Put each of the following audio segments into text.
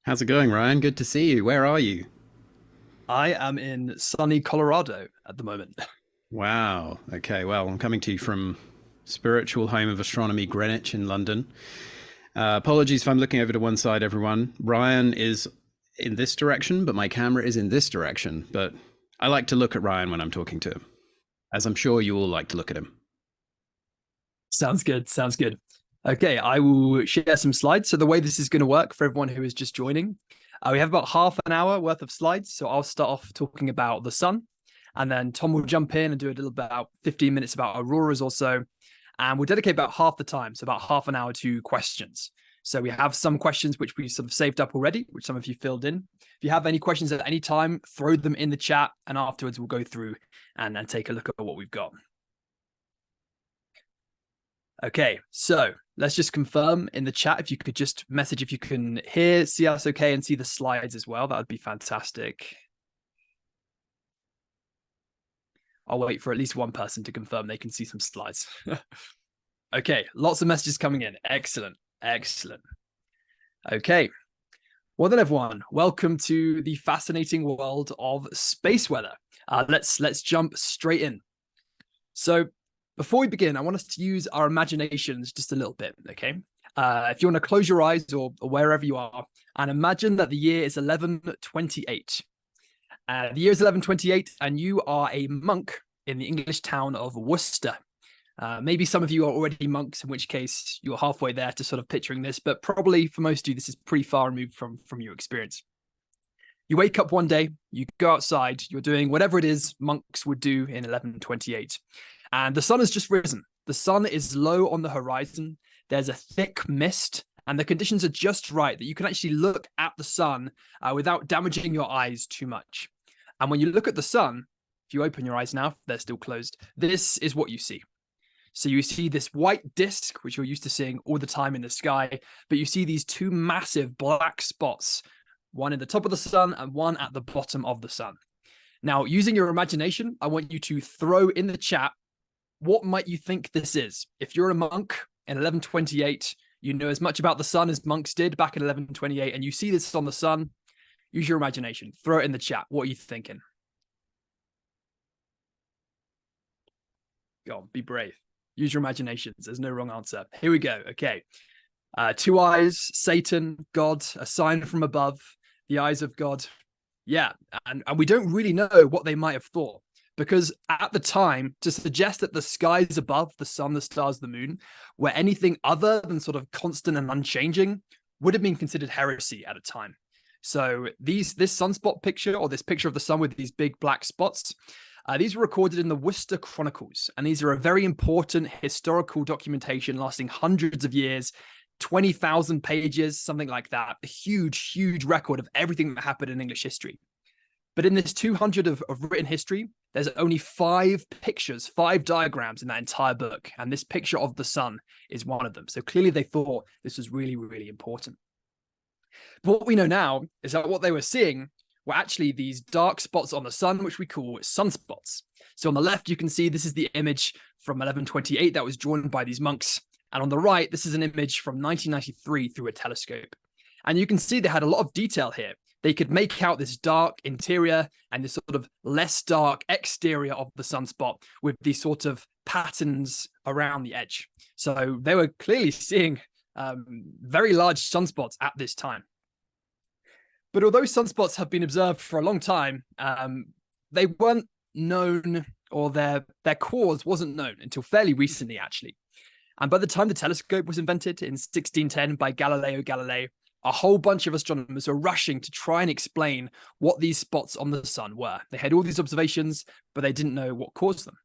How's it going, Ryan? Good to see you. Where are you? I am in sunny Colorado at the moment. Wow. Okay, well, I'm coming to you from spiritual home of astronomy, Greenwich in London. Apologies if I'm looking over to one side, everyone. Ryan is in this direction, but my camera is in this direction. But I like to look at Ryan when I'm talking to him, as I'm sure you all like to look at him. Sounds good. Sounds good. Okay, I will share some slides. So the way this is going to work for everyone who is just joining, we have about half an hour worth of slides. So I'll start off talking about the sun, and then Tom will jump in and do a little bit about 15 minutes about auroras or so. And we'll dedicate about half the time, so about half an hour to questions. So we have some questions which we sort of saved up already, which some of you filled in. If you have any questions at any time, throw them in the chat, and afterwards we'll go through and take a look at what we've got. Okay, so let's just confirm in the chat if you could just message if you can hear, see us okay, and see the slides as well. That would be fantastic. I'll wait for at least one person to confirm they can see some slides. Okay, lots of messages coming in. Excellent, excellent. Okay, well then, everyone, welcome to the fascinating world of space weather. Let's jump straight in. So before we begin, I want us to use our imaginations just a little bit, okay? If you want to close your eyes or wherever you are and imagine that the year is 1128. The year is 1128 and you are a monk in the English town of Worcester. Maybe some of you are already monks, in which case you're halfway there to sort of picturing this, but probably for most of you, this is pretty far removed from your experience. You wake up one day, you go outside, you're doing whatever it is monks would do in 1128. And the sun has just risen. The sun is low on the horizon. There's a thick mist, and the conditions are just right that you can actually look at the sun without damaging your eyes too much. And when you look at the sun, if you open your eyes now, they're still closed, this is what you see. So you see this white disk, which you're used to seeing all the time in the sky, but you see these two massive black spots, one in the top of the sun and one at the bottom of the sun. Now, using your imagination, I want you to throw in the chat, what might you think this is? If you're a monk in 1128, you know as much about the sun as monks did back in 1128, and you see this on the sun, use your imagination. Throw it in the chat. What are you thinking? Go on, be brave. Use your imaginations. There's no wrong answer. Here we go. Okay. Two eyes, Satan, God, a sign from above, the eyes of God. Yeah, and we don't really know what they might have thought. Because at the time, to suggest that the skies above, the sun, the stars, the moon, were anything other than sort of constant and unchanging would have been considered heresy at a time. So this sunspot picture, or this picture of the sun with these big black spots, these were recorded in the Worcester Chronicles, and these are a very important historical documentation lasting hundreds of years, 20,000 pages, something like that. A huge, huge record of everything that happened in English history. But in this 200 of written history, there's only 5 pictures, 5 diagrams in that entire book. And this picture of the sun is one of them. So clearly they thought this was really, really important. But what we know now is that what they were seeing were actually these dark spots on the sun, which we call sunspots. So on the left, you can see this is the image from 1128 that was drawn by these monks. And on the right, this is an image from 1993 through a telescope. And you can see they had a lot of detail here. They could make out this dark interior and this sort of less dark exterior of the sunspot with these sort of patterns around the edge. So they were clearly seeing very large sunspots at this time. But although sunspots have been observed for a long time, they weren't known, or their cause wasn't known until fairly recently, actually. And by the time the telescope was invented in 1610 by Galileo Galilei, a whole bunch of astronomers were rushing to try and explain what these spots on the sun were. They had all these observations, but they didn't know what caused them.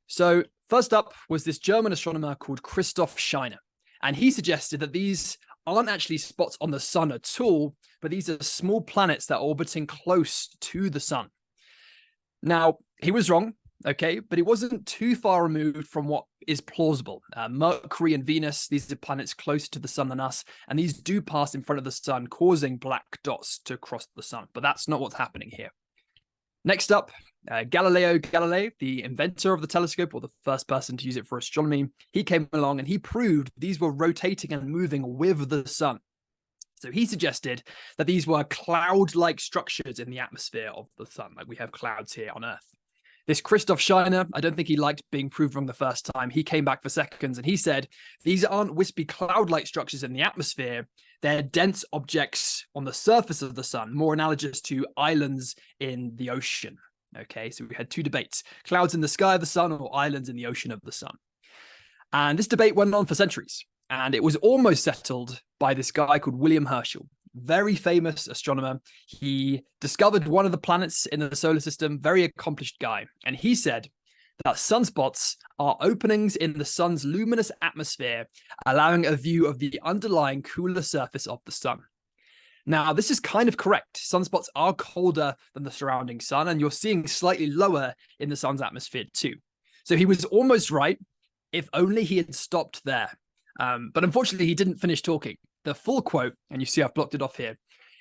So first up was this German astronomer called Christoph Scheiner. And he suggested that these aren't actually spots on the sun at all, but these are small planets that are orbiting close to the sun. Now, he was wrong, okay, but he wasn't too far removed from what is plausible. Mercury and Venus, these are planets closer to the sun than us, and these do pass in front of the sun, causing black dots to cross the sun, but that's not what's happening here. Next up, Galileo Galilei, the inventor of the telescope, or the first person to use it for astronomy, he came along and he proved these were rotating and moving with the sun. So he suggested that these were cloud-like structures in the atmosphere of the sun, like we have clouds here on Earth. This Christoph Scheiner, I don't think he liked being proved wrong the first time. He came back for seconds and he said, these aren't wispy cloud-like structures in the atmosphere. They're dense objects on the surface of the sun, more analogous to islands in the ocean. Okay, so we had two debates, clouds in the sky of the sun or islands in the ocean of the sun. And this debate went on for centuries. And it was almost settled by this guy called William Herschel, very famous astronomer. He discovered one of the planets in the solar system, very accomplished guy. And he said that sunspots are openings in the sun's luminous atmosphere, allowing a view of the underlying cooler surface of the sun. Now, this is kind of correct. Sunspots are colder than the surrounding sun, and you're seeing slightly lower in the sun's atmosphere too. So he was almost right, if only he had stopped there. But unfortunately, he didn't finish talking. The full quote, and you see I've blocked it off here,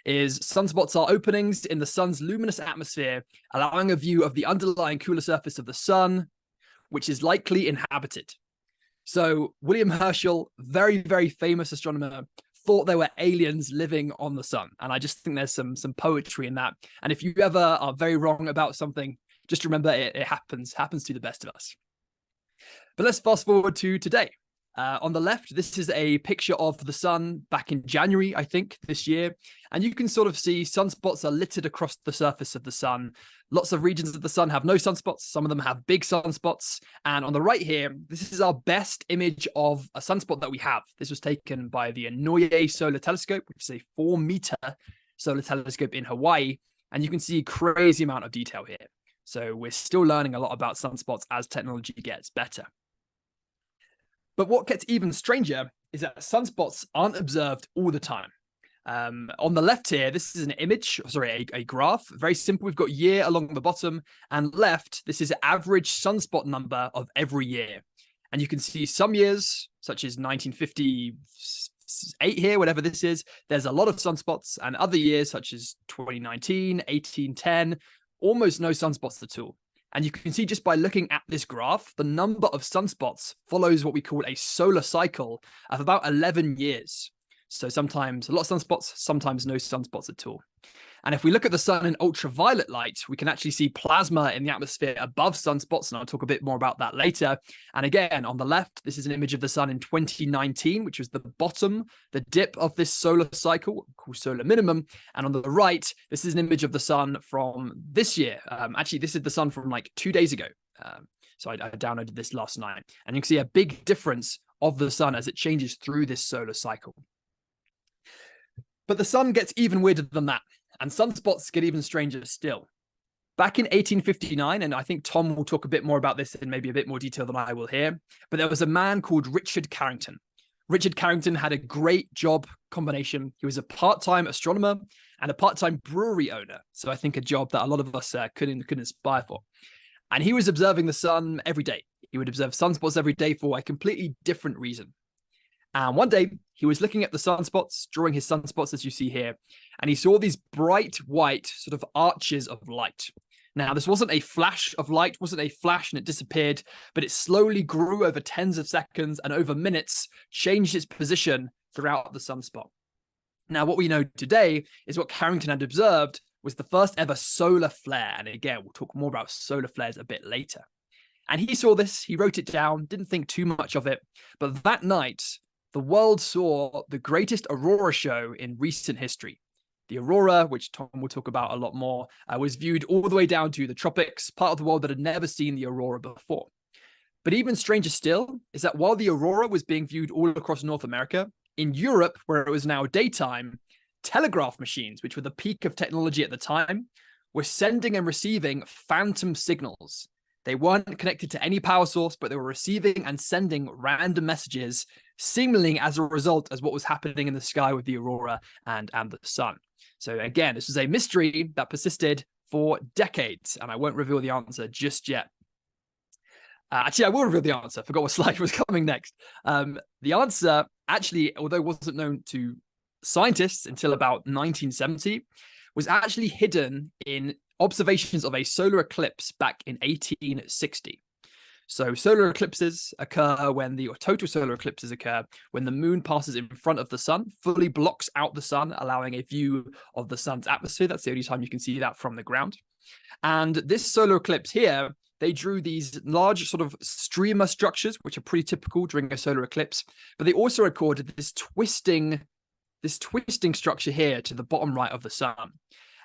is sunspots are openings in the sun's luminous atmosphere, allowing a view of the underlying cooler surface of the sun, which is likely inhabited. So William Herschel, very, very famous astronomer, thought there were aliens living on the sun. And I just think there's some poetry in that. And if you ever are very wrong about something, just remember it happens to the best of us. But let's fast forward to today. On the left, this is a picture of the sun back in January, I think, this year. And you can sort of see sunspots are littered across the surface of the sun. Lots of regions of the sun have no sunspots. Some of them have big sunspots. And on the right here, this is our best image of a sunspot that we have. This was taken by the Inouye Solar Telescope, which is a 4-meter solar telescope in Hawaii. And you can see a crazy amount of detail here. So we're still learning a lot about sunspots as technology gets better. But what gets even stranger is that sunspots aren't observed all the time. On the left here, this is an image, a graph, very simple. We've got year along the bottom, and left, this is average sunspot number of every year. And you can see some years, such as 1958 here, whatever this is, there's a lot of sunspots, and other years, such as 2019, 1810, almost no sunspots at all. And you can see just by looking at this graph, the number of sunspots follows what we call a solar cycle of about 11 years. So sometimes a lot of sunspots, sometimes no sunspots at all. And if we look at the sun in ultraviolet light, we can actually see plasma in the atmosphere above sunspots, and I'll talk a bit more about that later. And again, on the left, this is an image of the sun in 2019, which was the bottom, the dip of this solar cycle, called solar minimum. And on the right, this is an image of the sun from this year. Actually, this is the sun from like 2 days ago. So I downloaded this last night. And you can see a big difference of the sun as it changes through this solar cycle. But the sun gets even weirder than that. And sunspots get even stranger still. Back in 1859, and I think Tom will talk a bit more about this in maybe a bit more detail than I will here, but there was a man called Richard Carrington. Richard Carrington had a great job combination. He was a part-time astronomer and a part-time brewery owner. So I think a job that a lot of us couldn't aspire for. And he was observing the sun every day. He would observe sunspots every day for a completely different reason. And one day, he was looking at the sunspots, drawing his sunspots as you see here, and he saw these bright white sort of arches of light. Now, this wasn't a flash of light, wasn't a flash and it disappeared, but it slowly grew over tens of seconds and over minutes, changed its position throughout the sunspot. Now, what we know today is what Carrington had observed was the first ever solar flare. And again, we'll talk more about solar flares a bit later. And he saw this, he wrote it down, didn't think too much of it, but that night, the world saw the greatest aurora show in recent history. The aurora, which Tom will talk about a lot more, was viewed all the way down to the tropics, part of the world that had never seen the aurora before. But even stranger still is that while the aurora was being viewed all across North America, in Europe, where it was now daytime, telegraph machines, which were the peak of technology at the time, were sending and receiving phantom signals. They weren't connected to any power source, but they were receiving and sending random messages, signaling as a result as what was happening in the sky with the aurora and the sun. So again, this was a mystery that persisted for decades, and I won't reveal the answer just yet. Actually, I will reveal the answer. I forgot what slide was coming next. The answer, actually, although it wasn't known to scientists until about 1970, was actually hidden in observations of a solar eclipse back in 1860. So solar eclipses occur or total solar eclipses occur when the moon passes in front of the sun, fully blocks out the sun, allowing a view of the sun's atmosphere. That's the only time you can see that from the ground. And this solar eclipse here, they drew these large sort of streamer structures, which are pretty typical during a solar eclipse, but they also recorded this twisting structure here to the bottom right of the sun.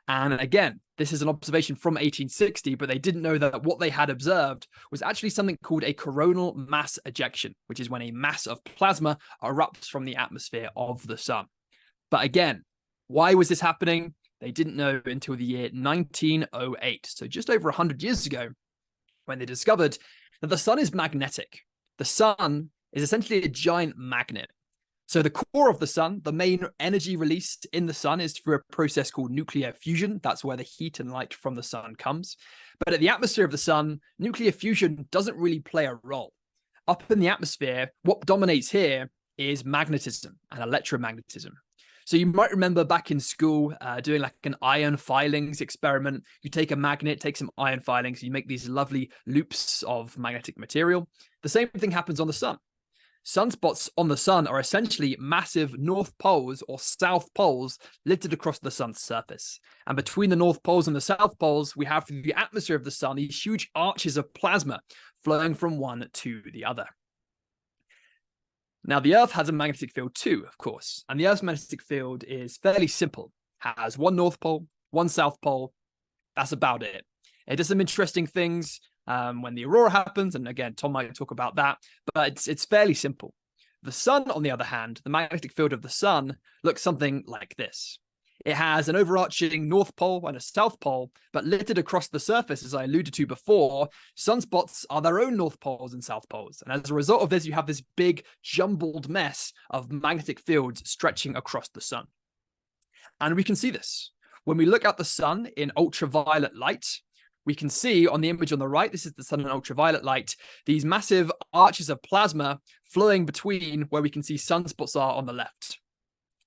And again, this is an observation from 1860, but they didn't know that what they had observed was actually something called a coronal mass ejection, which is when a mass of plasma erupts from the atmosphere of the sun. But again, why was this happening? They didn't know until the year 1908, so just over 100 years ago, when they discovered that the sun is magnetic. The sun is essentially a giant magnet. So the core of the sun, the main energy released in the sun is through a process called nuclear fusion. That's where the heat and light from the sun comes. But at the atmosphere of the sun, nuclear fusion doesn't really play a role. Up in the atmosphere, what dominates here is magnetism and electromagnetism. So you might remember back in school doing like an iron filings experiment. You take a magnet, take some iron filings, you make these lovely loops of magnetic material. The same thing happens on the sun. Sunspots on the sun are essentially massive north poles or south poles littered across the sun's surface. And between the north poles and the south poles, we have through the atmosphere of the sun these huge arches of plasma flowing from one to the other. Now, the Earth has a magnetic field too, of course, and the Earth's magnetic field is fairly simple. It has one north pole, one south pole. That's about it. It does some interesting things when the aurora happens, and again, Tom might talk about that, but it's fairly simple. The sun, on the other hand, the magnetic field of the sun looks something like this. It has an overarching north pole and a south pole, but littered across the surface, as I alluded to before, sunspots are their own north poles and south poles. And as a result of this, you have this big jumbled mess of magnetic fields stretching across the sun. And we can see this. When we look at the sun in ultraviolet light, we can see on the image on the right, this is the sun in ultraviolet light, these massive arches of plasma flowing between where we can see sunspots are on the left.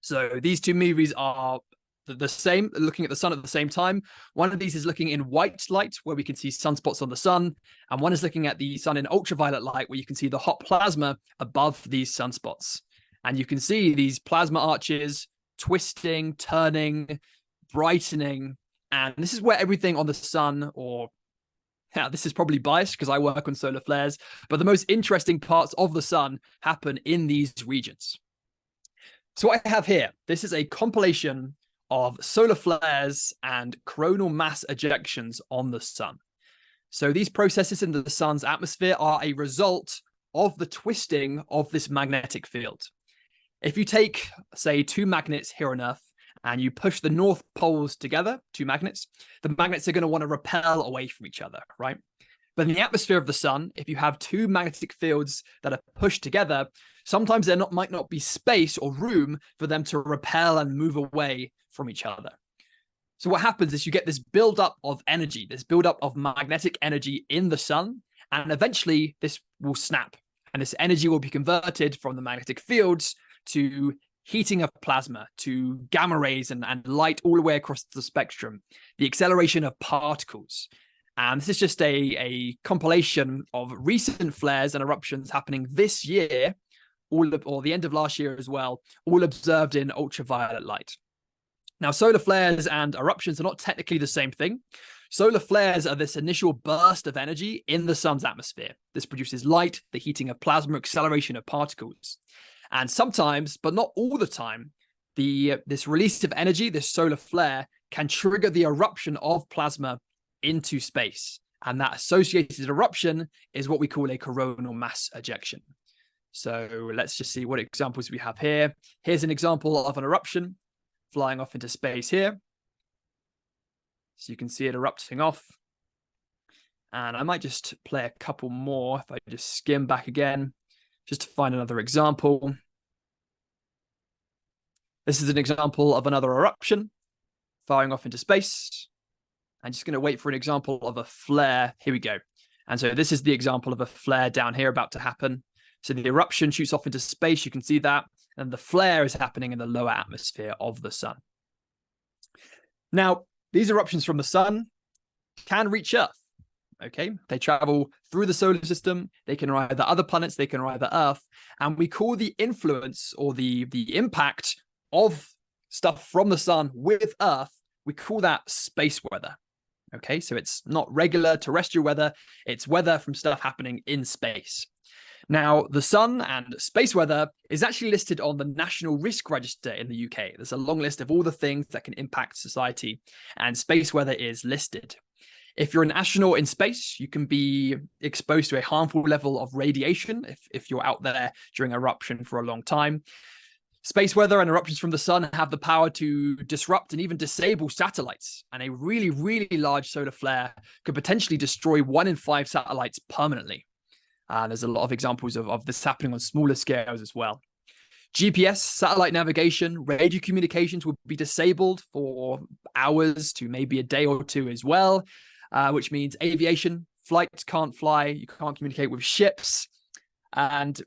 So these two movies are the same, looking at the sun at the same time. One of these is looking in white light, where we can see sunspots on the sun, and one is looking at the sun in ultraviolet light, where you can see the hot plasma above these sunspots. And you can see these plasma arches twisting, turning, brightening. And this is where everything on the sun, this is probably biased because I work on solar flares, but the most interesting parts of the sun happen in these regions. So what I have here, this is a compilation of solar flares and coronal mass ejections on the sun. So these processes in the sun's atmosphere are a result of the twisting of this magnetic field. If you take, say, two magnets here on Earth, and you push the north poles together, two magnets, the magnets are going to want to repel away from each other, right? But in the atmosphere of the sun, if you have two magnetic fields that are pushed together, sometimes there might not be space or room for them to repel and move away from each other. So what happens is you get this buildup of energy, this buildup of magnetic energy in the sun, and eventually this will snap. And this energy will be converted from the magnetic fields to heating of plasma, to gamma rays and light all the way across the spectrum, the acceleration of particles. And this is just a compilation of recent flares and eruptions happening this year, or the end of last year as well, all observed in ultraviolet light. Now, solar flares and eruptions are not technically the same thing. Solar flares are this initial burst of energy in the sun's atmosphere. This produces light, the heating of plasma, acceleration of particles. And sometimes, but not all the time, this release of energy, this solar flare, can trigger the eruption of plasma into space. And that associated eruption is what we call a coronal mass ejection. So let's just see what examples we have here. Here's an example of an eruption flying off into space here. So you can see it erupting off. And I might just play a couple more if I just skim back again, just to find another example. This is an example of another eruption firing off into space. I'm just going to wait for an example of a flare. Here we go. And so this is the example of a flare down here about to happen. So the eruption shoots off into space. You can see that. And the flare is happening in the lower atmosphere of the sun. Now, these eruptions from the sun can reach Earth. Okay, they travel through the solar system. They can arrive at other planets. They can arrive at Earth, and we call the influence or the impact of stuff from the sun with Earth, we call that space weather. Okay, so it's not regular terrestrial weather, it's weather from stuff happening in space. Now, the sun and space weather is actually listed on the National Risk Register in the UK. There's a long list of all the things that can impact society, and space weather is listed. If you're an astronaut in space, you can be exposed to a harmful level of radiation if you're out there during eruption for a long time. Space weather and eruptions from the sun have the power to disrupt and even disable satellites. And a really, really large solar flare could potentially destroy 1 in 5 satellites permanently. There's a lot of examples of this happening on smaller scales as well. GPS, satellite navigation, radio communications will be disabled for hours to maybe a day or two as well, which means aviation, flights can't fly, you can't communicate with ships. And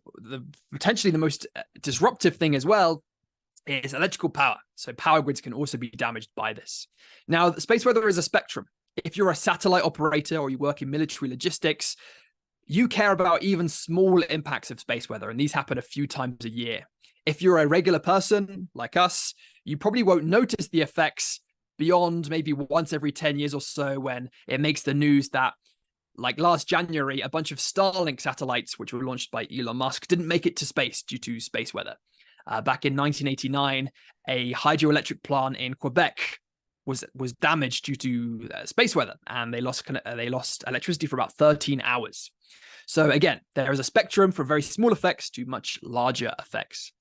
potentially the most disruptive thing as well is electrical power. So power grids can also be damaged by this. Now, the space weather is a spectrum. If you're a satellite operator or you work in military logistics, you care about even small impacts of space weather, and these happen a few times a year. If you're a regular person like us, you probably won't notice the effects beyond maybe once every 10 years or so, when it makes the news that, like last January, a bunch of Starlink satellites, which were launched by Elon Musk, didn't make it to space due to space weather. Back in 1989, a hydroelectric plant in Quebec was damaged due to space weather, and they lost electricity for about 13 hours. So again, there is a spectrum from very small effects to much larger effects.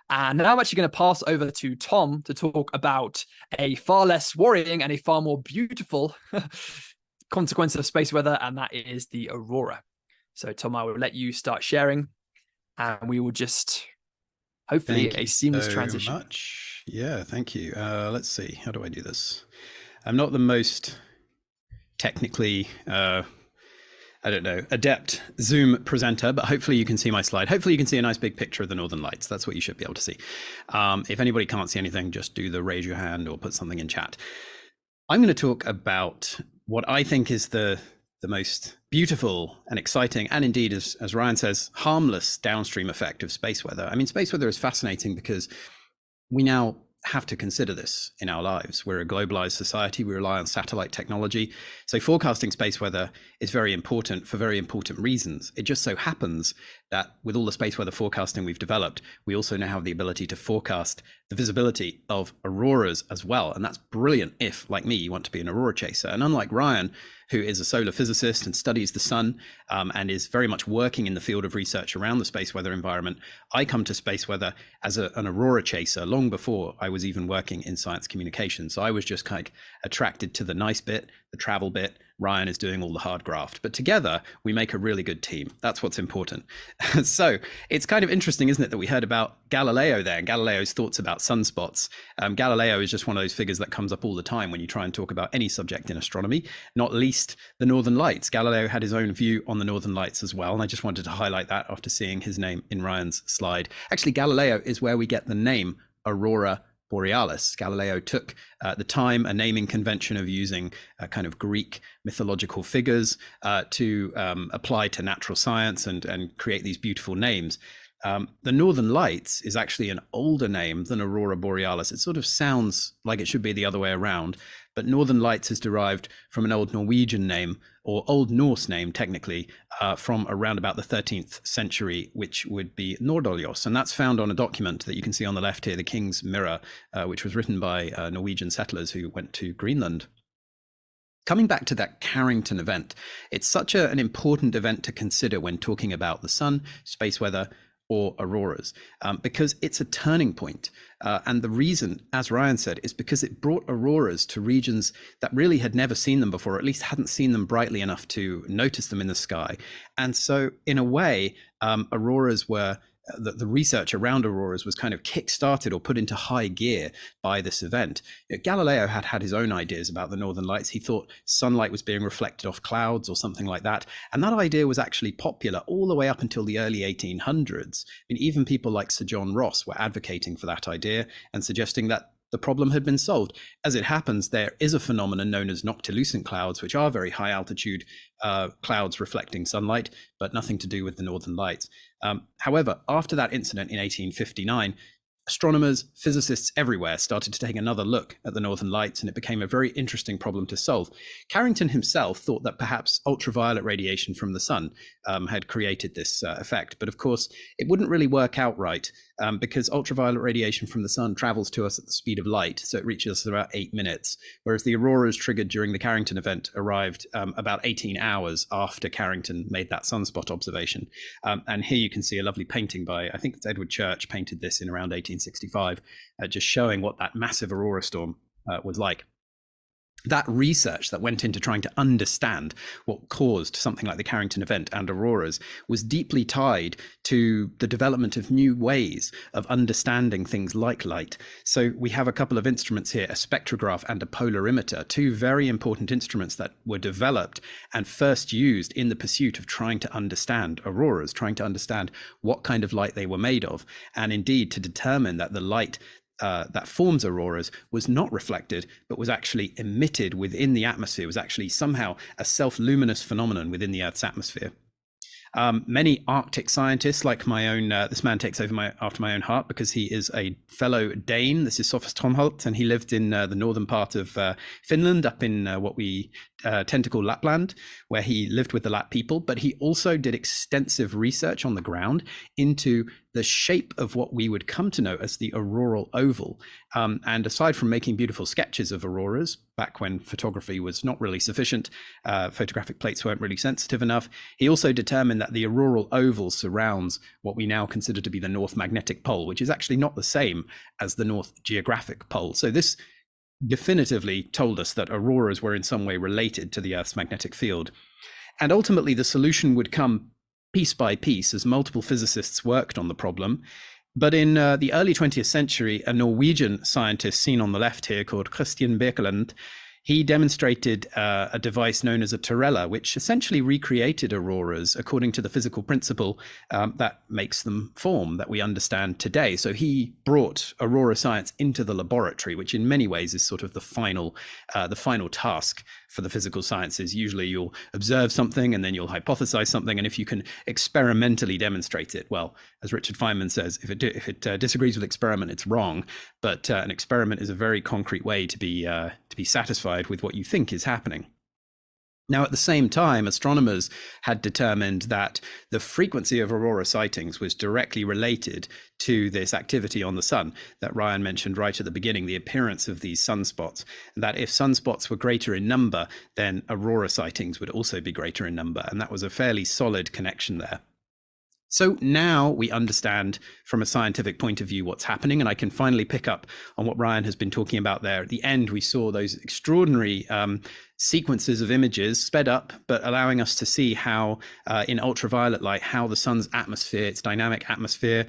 And now I'm actually going to pass over to Tom to talk about a far less worrying and a far more beautiful consequence of space weather, and that is the aurora. So Tom, I will let you start sharing, and we will just hopefully a seamless transition. Much. Yeah, thank you. Let's see. How do I do this? I'm not the most technically adept Zoom presenter, but hopefully you can see my slide. Hopefully you can see a nice big picture of the Northern Lights. That's what you should be able to see. If anybody can't see anything, just do the raise your hand or put something in chat. I'm going to talk about what I think is the most beautiful and exciting, and indeed, as Ryan says, harmless downstream effect of space weather. I mean, space weather is fascinating because we now have to consider this in our lives. We're a globalized society. We rely on satellite technology. So forecasting space weather is very important for very important reasons. It just so happens that with all the space weather forecasting we've developed, we also now have the ability to forecast the visibility of auroras as well. And that's brilliant if, like me, you want to be an aurora chaser. And unlike Ryan, who is a solar physicist and studies the sun and is very much working in the field of research around the space weather environment, I come to space weather as an aurora chaser long before I was even working in science communication. So I was just kind of attracted to the nice bit, the travel bit. Ryan is doing all the hard graft, but together we make a really good team. That's what's important. So it's kind of interesting, isn't it, that we heard about Galileo there and Galileo's thoughts about sunspots. Galileo is just one of those figures that comes up all the time when you try and talk about any subject in astronomy, not least the Northern Lights. Galileo had his own view on the Northern Lights as well, and I just wanted to highlight that after seeing his name in Ryan's slide. Actually, Galileo is where we get the name Aurora Borealis. Galileo took at the time a naming convention of using kind of Greek mythological figures to apply to natural science and create these beautiful names. The Northern Lights is actually an older name than Aurora Borealis. It sort of sounds like it should be the other way around, but Northern Lights is derived from an old Norwegian name, or Old Norse name technically, from around about the 13th century, which would be Nordoljos. And that's found on a document that you can see on the left here, the King's Mirror, which was written by Norwegian settlers who went to Greenland. Coming back to that Carrington event, it's such an important event to consider when talking about the sun, space weather, or auroras, because it's a turning point. And the reason, as Ryan said, is because it brought auroras to regions that really had never seen them before, or at least hadn't seen them brightly enough to notice them in the sky. And so in a way, auroras were, the research around auroras was kind of kick-started or put into high gear by this event. Galileo had his own ideas about the Northern Lights. He thought sunlight was being reflected off clouds or something like that. And that idea was actually popular all the way up until the early 1800s. I mean, even people like Sir John Ross were advocating for that idea and suggesting that the problem had been solved. As it happens, there is a phenomenon known as noctilucent clouds, which are very high altitude clouds reflecting sunlight, but nothing to do with the northern lights. However, after that incident in 1859, astronomers, physicists everywhere started to take another look at the northern lights, and it became a very interesting problem to solve. Carrington himself thought that perhaps ultraviolet radiation from the sun had created this effect, but of course it wouldn't really work out right, because ultraviolet radiation from the sun travels to us at the speed of light, so it reaches us in about 8 minutes, whereas the auroras triggered during the Carrington event arrived about 18 hours after Carrington made that sunspot observation. And here you can see a lovely painting by, I think it's Edward Church, painted this in around 1865, just showing what that massive aurora storm was like. That research that went into trying to understand what caused something like the Carrington event and auroras was deeply tied to the development of new ways of understanding things like light. So we have a couple of instruments here, a spectrograph and a polarimeter, two very important instruments that were developed and first used in the pursuit of trying to understand auroras, trying to understand what kind of light they were made of, and indeed to determine that the light that forms auroras was not reflected, but was actually emitted within the atmosphere, was actually somehow a self-luminous phenomenon within the Earth's atmosphere. Many Arctic scientists, like my own, this man takes over after my own heart because he is a fellow Dane. This is Sophus Tomholt, and he lived in the northern part of Finland, up in what we tend to call Lapland, where he lived with the Lap people. But he also did extensive research on the ground into the shape of what we would come to know as the auroral oval. And aside from making beautiful sketches of auroras, back when photography was not really sufficient, photographic plates weren't really sensitive enough, he also determined that the auroral oval surrounds what we now consider to be the North Magnetic Pole, which is actually not the same as the North Geographic Pole. So this definitively told us that auroras were in some way related to the Earth's magnetic field. And ultimately, the solution would come piece by piece as multiple physicists worked on the problem. But in the early 20th century, a Norwegian scientist seen on the left here called Christian Birkeland, he demonstrated a device known as a terrella, which essentially recreated auroras according to the physical principle that makes them form, that we understand today. So he brought aurora science into the laboratory, which in many ways is sort of the final task for the physical sciences. Usually you'll observe something and then you'll hypothesize something, and if you can experimentally demonstrate it, well, as Richard Feynman says, if it disagrees with experiment, it's wrong. But an experiment is a very concrete way to be satisfied with what you think is happening. Now, at the same time, astronomers had determined that the frequency of aurora sightings was directly related to this activity on the sun that Ryan mentioned right at the beginning, the appearance of these sunspots, and that if sunspots were greater in number, then aurora sightings would also be greater in number. And that was a fairly solid connection there. So now we understand from a scientific point of view what's happening, and I can finally pick up on what Ryan has been talking about there. At the end, we saw those extraordinary sequences of images sped up, but allowing us to see how in ultraviolet light, how the sun's atmosphere, its dynamic atmosphere,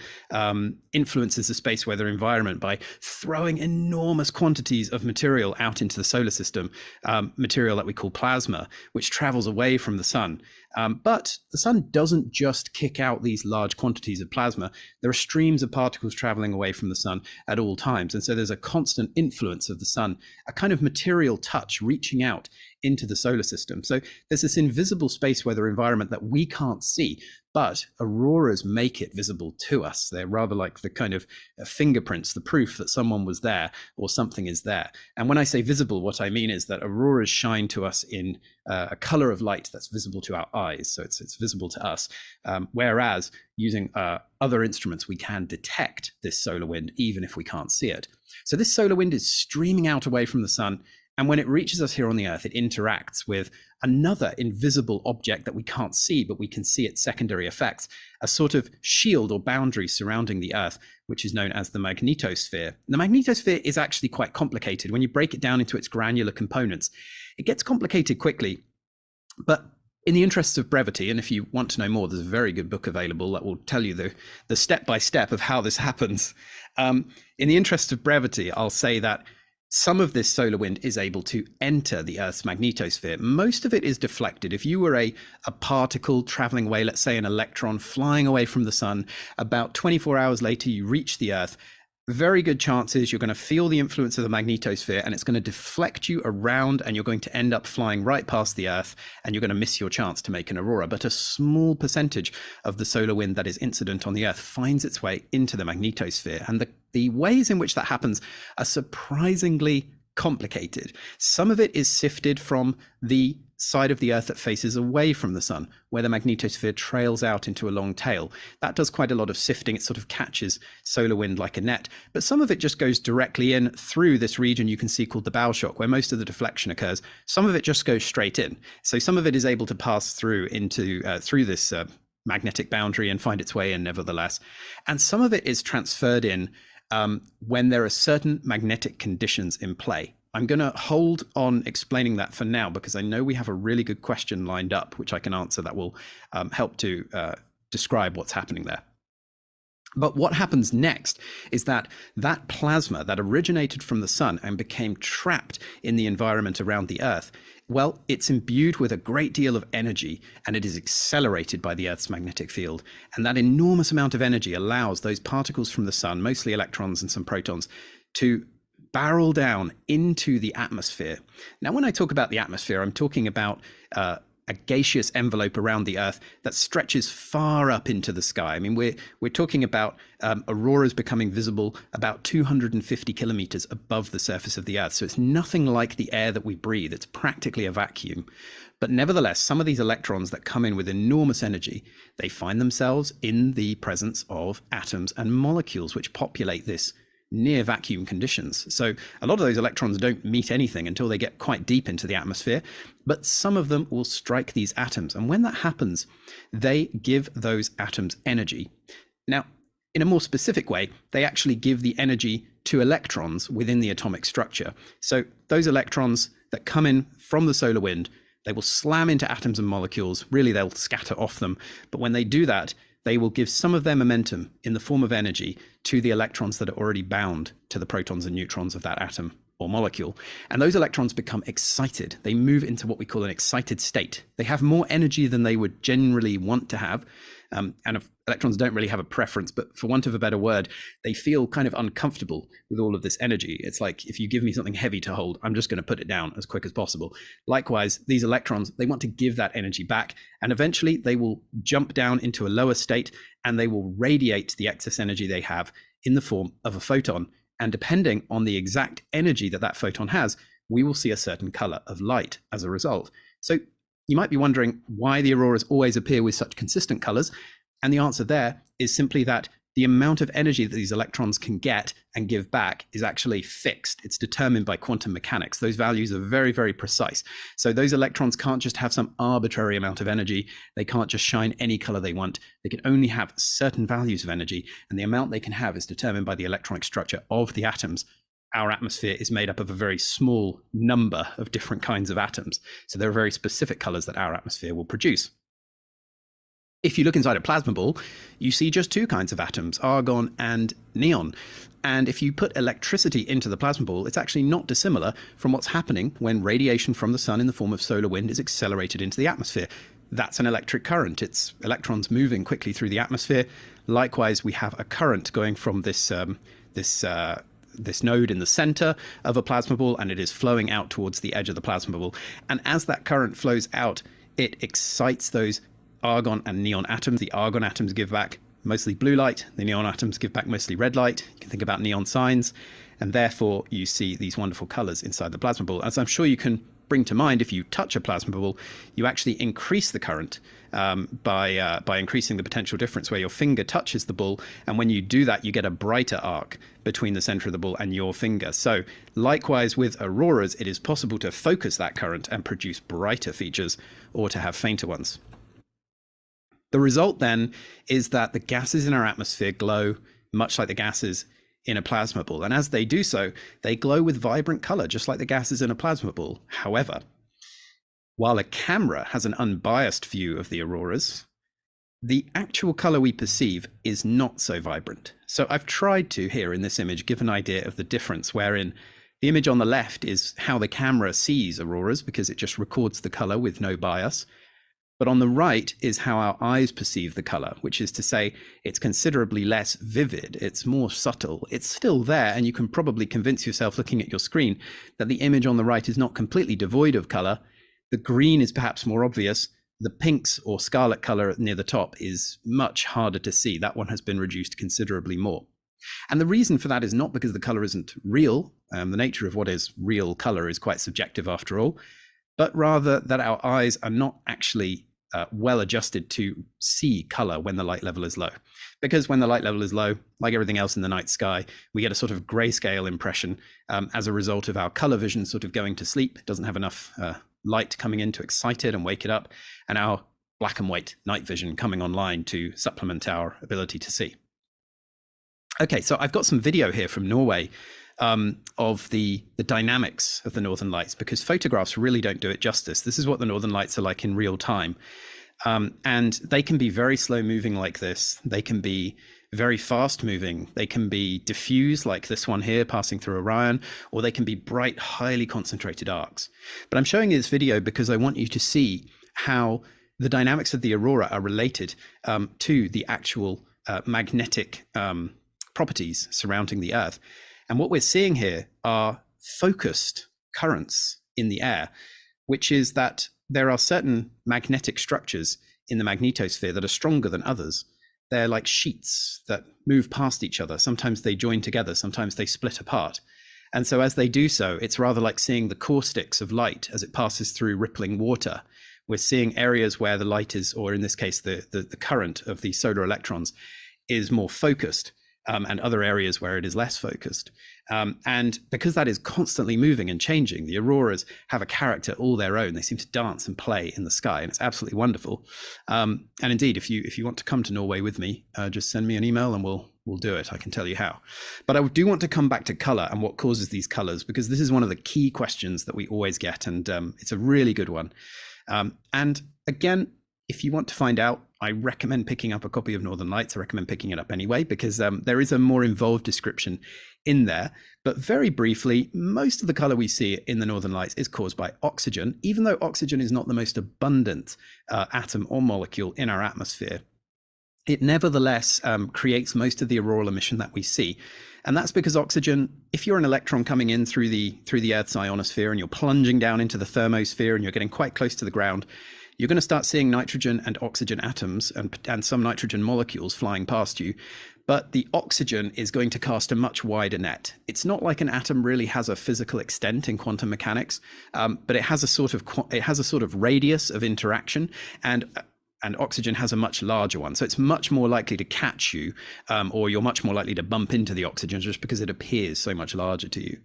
influences the space weather environment by throwing enormous quantities of material out into the solar system, material that we call plasma, which travels away from the sun. But the sun doesn't just kick out these large quantities of plasma. There are streams of particles traveling away from the sun at all times. And so there's a constant influence of the sun, a kind of material touch reaching out into the solar system. So there's this invisible space weather environment that we can't see, but auroras make it visible to us. They're rather like the kind of fingerprints, the proof that someone was there or something is there. And when I say visible, what I mean is that auroras shine to us in a color of light that's visible to our eyes. So it's visible to us. Whereas using other instruments, we can detect this solar wind, even if we can't see it. So this solar wind is streaming out away from the sun. And when it reaches us here on the Earth, it interacts with another invisible object that we can't see, but we can see its secondary effects, a sort of shield or boundary surrounding the Earth, which is known as the magnetosphere. The magnetosphere is actually quite complicated. When you break it down into its granular components, it gets complicated quickly. But in the interests of brevity, and if you want to know more, there's a very good book available that will tell you the step-by-step of how this happens. In the interest of brevity, I'll say that some of this solar wind is able to enter the Earth's magnetosphere. Most of it is deflected. If you were a particle traveling away, let's say an electron flying away from the sun, about 24 hours later, you reach the Earth, very good chances you're going to feel the influence of the magnetosphere, and it's going to deflect you around, and you're going to end up flying right past the Earth, and you're going to miss your chance to make an aurora. But a small percentage of the solar wind that is incident on the Earth finds its way into the magnetosphere, and the ways in which that happens are surprisingly complicated. Some of it is sifted from the side of the Earth that faces away from the sun, where the magnetosphere trails out into a long tail. That does quite a lot of sifting. It sort of catches solar wind like a net, but some of it just goes directly in through this region you can see called the bow shock, where most of the deflection occurs. Some of it just goes straight in. So some of it is able to pass through into through this magnetic boundary and find its way in nevertheless. And some of it is transferred in when there are certain magnetic conditions in play. I'm going to hold on explaining that for now, because I know we have a really good question lined up, which I can answer that will help to describe what's happening there. But what happens next is that plasma that originated from the sun and became trapped in the environment around the Earth, well, it's imbued with a great deal of energy, and it is accelerated by the Earth's magnetic field. And that enormous amount of energy allows those particles from the sun, mostly electrons and some protons, to barrel down into the atmosphere. Now, when I talk about the atmosphere, I'm talking about a gaseous envelope around the Earth that stretches far up into the sky. I mean, we're talking about auroras becoming visible about 250 kilometers above the surface of the Earth. So it's nothing like the air that we breathe. It's practically a vacuum. But nevertheless, some of these electrons that come in with enormous energy, they find themselves in the presence of atoms and molecules which populate this near vacuum conditions. So a lot of those electrons don't meet anything until they get quite deep into the atmosphere, but some of them will strike these atoms. And when that happens, they give those atoms energy. Now, in a more specific way, they actually give the energy to electrons within the atomic structure. So those electrons that come in from the solar wind, they will slam into atoms and molecules. Really, they'll scatter off them. But when they do that, they will give some of their momentum in the form of energy to the electrons that are already bound to the protons and neutrons of that atom or molecule. And those electrons become excited. They move into what we call an excited state. They have more energy than they would generally want to have. And electrons don't really have a preference, but for want of a better word, they feel kind of uncomfortable with all of this energy. It's like, if you give me something heavy to hold, I'm just going to put it down as quick as possible. Likewise, these electrons, they want to give that energy back, and eventually they will jump down into a lower state, and they will radiate the excess energy they have in the form of a photon. And depending on the exact energy that that photon has, we will see a certain color of light as a result. So you might be wondering why the auroras always appear with such consistent colors. And the answer there is simply that the amount of energy that these electrons can get and give back is actually fixed. It's determined by quantum mechanics. Those values are very, very precise. So those electrons can't just have some arbitrary amount of energy. They can't just shine any color they want. They can only have certain values of energy, and the amount they can have is determined by the electronic structure of the atoms. Our atmosphere is made up of a very small number of different kinds of atoms. So there are very specific colors that our atmosphere will produce. If you look inside a plasma ball, you see just two kinds of atoms, argon and neon. And if you put electricity into the plasma ball, it's actually not dissimilar from what's happening when radiation from the sun in the form of solar wind is accelerated into the atmosphere. That's an electric current. It's electrons moving quickly through the atmosphere. Likewise, we have a current going from this node in the center of a plasma ball, and it is flowing out towards the edge of the plasma ball. And as that current flows out, it excites those argon and neon atoms. The argon atoms give back mostly blue light. The neon atoms give back mostly red light. You can think about neon signs, and therefore you see these wonderful colors inside the plasma ball. As I'm sure you can bring to mind, if you touch a plasma ball, you actually increase the current by increasing the potential difference where your finger touches the ball, and when you do that, you get a brighter arc between the center of the ball and your finger. So likewise with auroras, it is possible to focus that current and produce brighter features, or to have fainter ones. The result then is that the gases in our atmosphere glow much like the gases in a plasma ball, and as they do so, they glow with vibrant color, just like the gases in a plasma ball. However, while a camera has an unbiased view of the auroras, the actual color we perceive is not so vibrant. So I've tried to, here in this image, give an idea of the difference, wherein the image on the left is how the camera sees auroras, because it just records the color with no bias. But on the right is how our eyes perceive the color, which is to say it's considerably less vivid, it's more subtle, it's still there, and you can probably convince yourself looking at your screen that the image on the right is not completely devoid of color. The green is perhaps more obvious. The pinks or scarlet color near the top is much harder to see. That one has been reduced considerably more. And the reason for that is not because the color isn't real. The nature of what is real color is quite subjective after all, but rather that our eyes are not actually well adjusted to see color when the light level is low. Because when the light level is low, like everything else in the night sky, we get a sort of grayscale impression as a result of our color vision sort of going to sleep. It doesn't have enough light coming in to excite it and wake it up, and our black and white night vision coming online to supplement our ability to see. Okay, so I've got some video here from Norway of the dynamics of the Northern Lights, because photographs really don't do it justice. This is what the Northern Lights are like in real time. And they can be very slow moving like this. They can be very fast moving. They can be diffuse like this one here passing through Orion, or they can be bright, highly concentrated arcs. But I'm showing you this video because I want you to see how the dynamics of the aurora are related to the actual magnetic properties surrounding the Earth. And what we're seeing here are focused currents in the air, which is that there are certain magnetic structures in the magnetosphere that are stronger than others. They're like sheets that move past each other. Sometimes they join together, sometimes they split apart. And so as they do so, it's rather like seeing the caustics of light as it passes through rippling water. We're seeing areas where the light is, or in this case, the current of the solar electrons is more focused, and other areas where it is less focused. And because that is constantly moving and changing, the auroras have a character all their own. They seem to dance and play in the sky, and it's absolutely wonderful. And indeed, if you want to come to Norway with me, just send me an email and we'll do it. I can tell you how. But I do want to come back to color and what causes these colors, because this is one of the key questions that we always get, and it's a really good one. And again, if you want to find out, I recommend picking up a copy of Northern Lights. I recommend picking it up anyway, because there is a more involved description in there. But very briefly, most of the color we see in the Northern Lights is caused by oxygen, even though oxygen is not the most abundant atom or molecule in our atmosphere. It nevertheless creates most of the auroral emission that we see. And that's because oxygen, if you're an electron coming in through the Earth's ionosphere and you're plunging down into the thermosphere and you're getting quite close to the ground, you're going to start seeing nitrogen and oxygen atoms and some nitrogen molecules flying past you. But the oxygen is going to cast a much wider net. It's not like an atom really has a physical extent in quantum mechanics, but it has a sort of radius of interaction, and oxygen has a much larger one. So it's much more likely to catch you, or you're much more likely to bump into the oxygen just because it appears so much larger to you.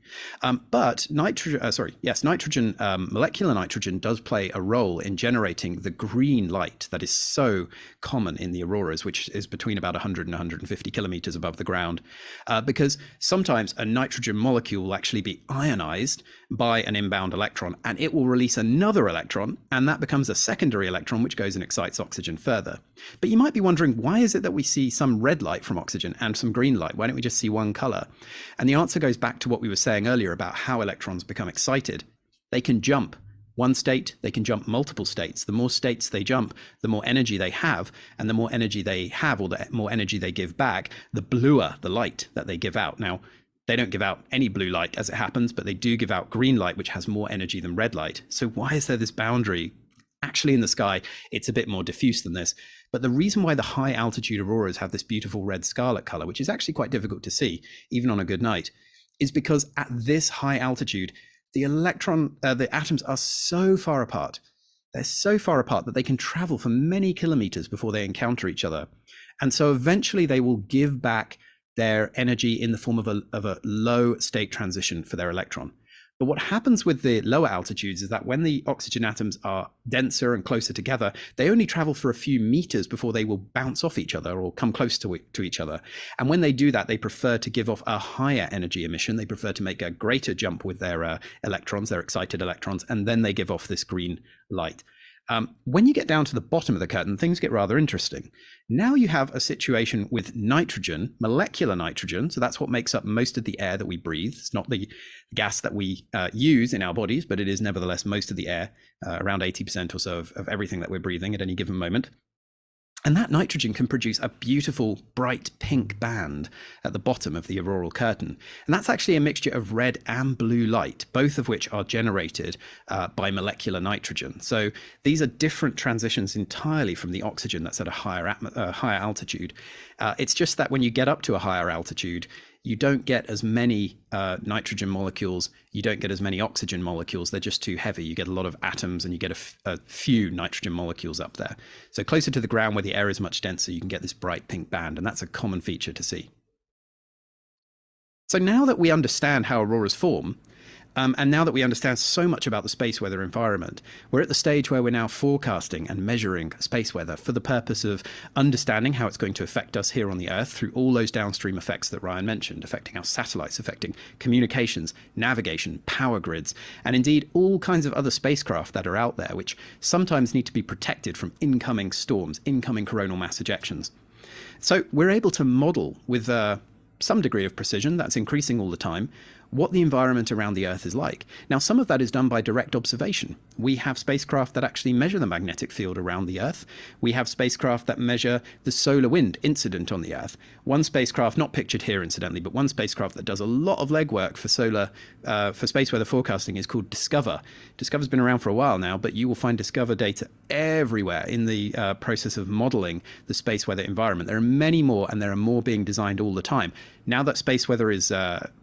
But nitrogen, molecular nitrogen does play a role in generating the green light that is so common in the auroras, which is between about 100 and 150 kilometers above the ground. Because sometimes a nitrogen molecule will actually be ionized by an inbound electron, and it will release another electron, and that becomes a secondary electron, which goes and excites oxygen further. But you might be wondering, why is it that we see some red light from oxygen and some green light? Why don't we just see one color? And the answer goes back to what we were saying earlier about how electrons become excited. They can jump one state, they can jump multiple states. The more states they jump, the more energy they have, and the more energy they have, or the more energy they give back, the bluer the light that they give out. Now, they don't give out any blue light as it happens, but they do give out green light, which has more energy than red light. So why is there this boundary? Actually, in the sky, it's a bit more diffuse than this. But the reason why the high altitude auroras have this beautiful red scarlet color, which is actually quite difficult to see, even on a good night, is because at this high altitude, the atoms are so far apart. They're so far apart that they can travel for many kilometers before they encounter each other. And so eventually they will give back their energy in the form of a low state transition for their electron. But what happens with the lower altitudes is that when the oxygen atoms are denser and closer together, they only travel for a few meters before they will bounce off each other or come close to each other. And when they do that, they prefer to give off a higher energy emission. They prefer to make a greater jump with their electrons, their excited electrons, and then they give off this green light. When you get down to the bottom of the curtain, things get rather interesting. Now you have a situation with nitrogen, molecular nitrogen. So that's what makes up most of the air that we breathe. It's not the gas that we use in our bodies, but it is nevertheless most of the air, around 80% or so of everything that we're breathing at any given moment. And that nitrogen can produce a beautiful bright pink band at the bottom of the auroral curtain. And that's actually a mixture of red and blue light, both of which are generated by molecular nitrogen. So these are different transitions entirely from the oxygen that's at a higher altitude. It's just that when you get up to a higher altitude, you don't get as many nitrogen molecules, you don't get as many oxygen molecules, they're just too heavy. You get a lot of atoms and you get a few nitrogen molecules up there. So closer to the ground where the air is much denser, you can get this bright pink band, and that's a common feature to see. So now that we understand how auroras form, and now that we understand so much about the space weather environment, we're at the stage where we're now forecasting and measuring space weather for the purpose of understanding how it's going to affect us here on the Earth through all those downstream effects that Ryan mentioned, affecting our satellites, affecting communications, navigation, power grids, and indeed all kinds of other spacecraft that are out there, which sometimes need to be protected from incoming storms, incoming coronal mass ejections. So we're able to model with some degree of precision, that's increasing all the time, what the environment around the Earth is like. Now, some of that is done by direct observation. We have spacecraft that actually measure the magnetic field around the Earth. We have spacecraft that measure the solar wind incident on the Earth. One spacecraft, not pictured here incidentally, but one spacecraft that does a lot of legwork for space weather forecasting is called Discover. Discover's been around for a while now, but you will find Discover data everywhere in the process of modeling the space weather environment. There are many more, and there are more being designed all the time. Now that space weather is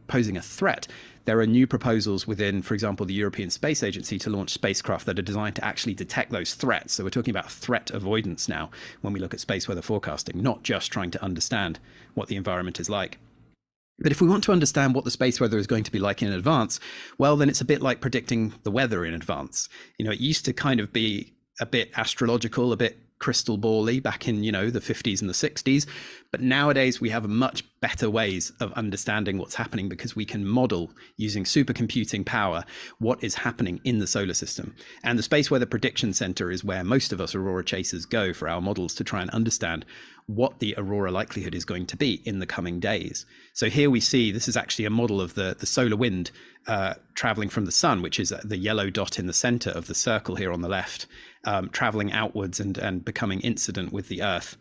posing a threat, there are new proposals within, for example, the European Space Agency to launch spacecraft that are designed to actually detect those threats. So we're talking about threat avoidance now when we look at space weather forecasting, not just trying to understand what the environment is like. But if we want to understand what the space weather is going to be like in advance, well, then it's a bit like predicting the weather in advance. You know, it used to kind of be a bit astrological, a bit crystal ball-y back in, the 50s and the 60s. But nowadays we have much better ways of understanding what's happening because we can model using supercomputing power what is happening in the solar system. And the Space Weather Prediction Center is where most of us aurora chasers go for our models to try and understand what the aurora likelihood is going to be in the coming days. So here we see, this is actually a model of the solar wind traveling from the sun, which is the yellow dot in the center of the circle here on the left, traveling outwards and becoming incident with the Earth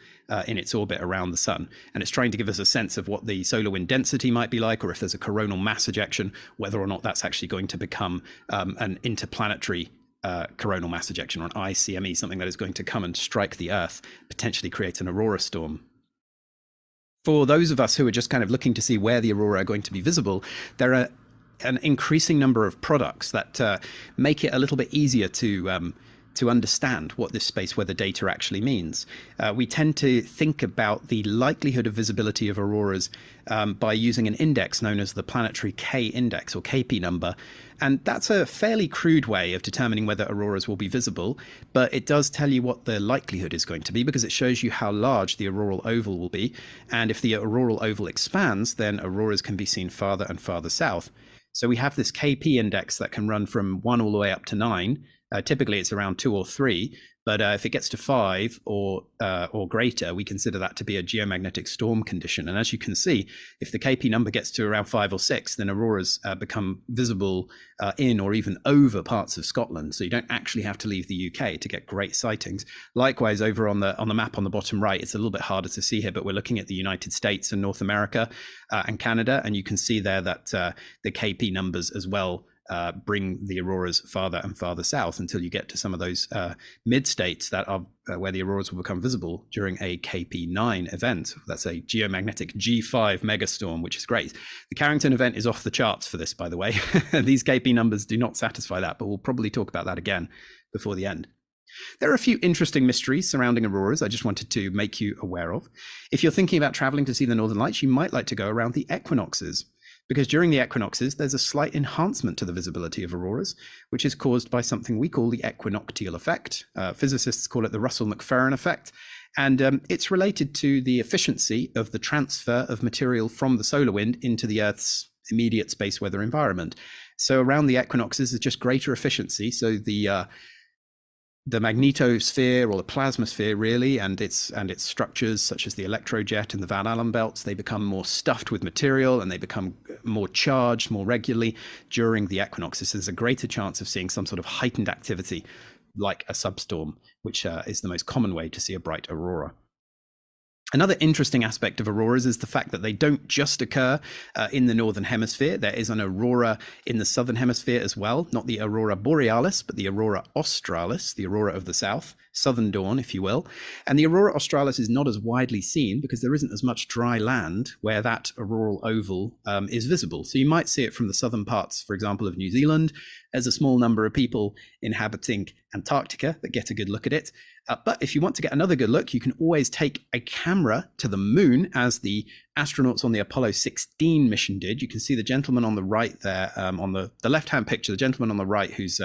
in its orbit around the sun. And it's trying to give us a sense of what the solar wind density might be like, or if there's a coronal mass ejection, whether or not that's actually going to become an interplanetary coronal mass ejection, or an ICME, something that is going to come and strike the Earth, potentially create an aurora storm. For those of us who are just kind of looking to see where the aurora are going to be visible, there are an increasing number of products that make it a little bit easier to understand what this space weather data actually means. We tend to think about the likelihood of visibility of auroras by using an index known as the planetary K index, or KP number. And that's a fairly crude way of determining whether auroras will be visible, but it does tell you what the likelihood is going to be because it shows you how large the auroral oval will be. And if the auroral oval expands, then auroras can be seen farther and farther south. So we have this KP index that can run from 1 all the way up to 9. Typically it's around 2 or 3, but if it gets to 5 or greater, we consider that to be a geomagnetic storm condition. And as you can see, if the KP number gets to around 5 or 6, then auroras become visible in or even over parts of Scotland. So you don't actually have to leave the UK to get great sightings. Likewise, over on the map on the bottom right, it's a little bit harder to see here, but we're looking at the United States and North America and Canada, and you can see there that the KP numbers as well bring the auroras farther and farther south until you get to some of those mid-states that are where the auroras will become visible during a KP9 event. That's a geomagnetic G5 megastorm, which is great. The Carrington event is off the charts for this, by the way. These KP numbers do not satisfy that, but we'll probably talk about that again before the end. There are a few interesting mysteries surrounding auroras I just wanted to make you aware of. If you're thinking about traveling to see the Northern Lights, you might like to go around the equinoxes, because during the equinoxes, there's a slight enhancement to the visibility of auroras, which is caused by something we call the equinoctial effect. Physicists call it the Russell-McPherron effect, and it's related to the efficiency of the transfer of material from the solar wind into the Earth's immediate space weather environment. So around the equinoxes, there's just greater efficiency. So the the magnetosphere or the plasmasphere really, and its structures such as the electrojet and the Van Allen belts, they become more stuffed with material and they become more charged more regularly during the equinoxes. There's a greater chance of seeing some sort of heightened activity like a substorm, which is the most common way to see a bright aurora. Another interesting aspect of auroras is the fact that they don't just occur in the northern hemisphere. There is an aurora in the southern hemisphere as well, not the Aurora Borealis, but the Aurora Australis, the aurora of the south, southern dawn, if you will. And the Aurora Australis is not as widely seen because there isn't as much dry land where that auroral oval is visible. So you might see it from the southern parts, for example, of New Zealand. There's a small number of people inhabiting Antarctica that get a good look at it. But if you want to get another good look, you can always take a camera to the moon, as the astronauts on the Apollo 16 mission did. You can see the gentleman on the right there, on the left-hand picture, the gentleman on the right who's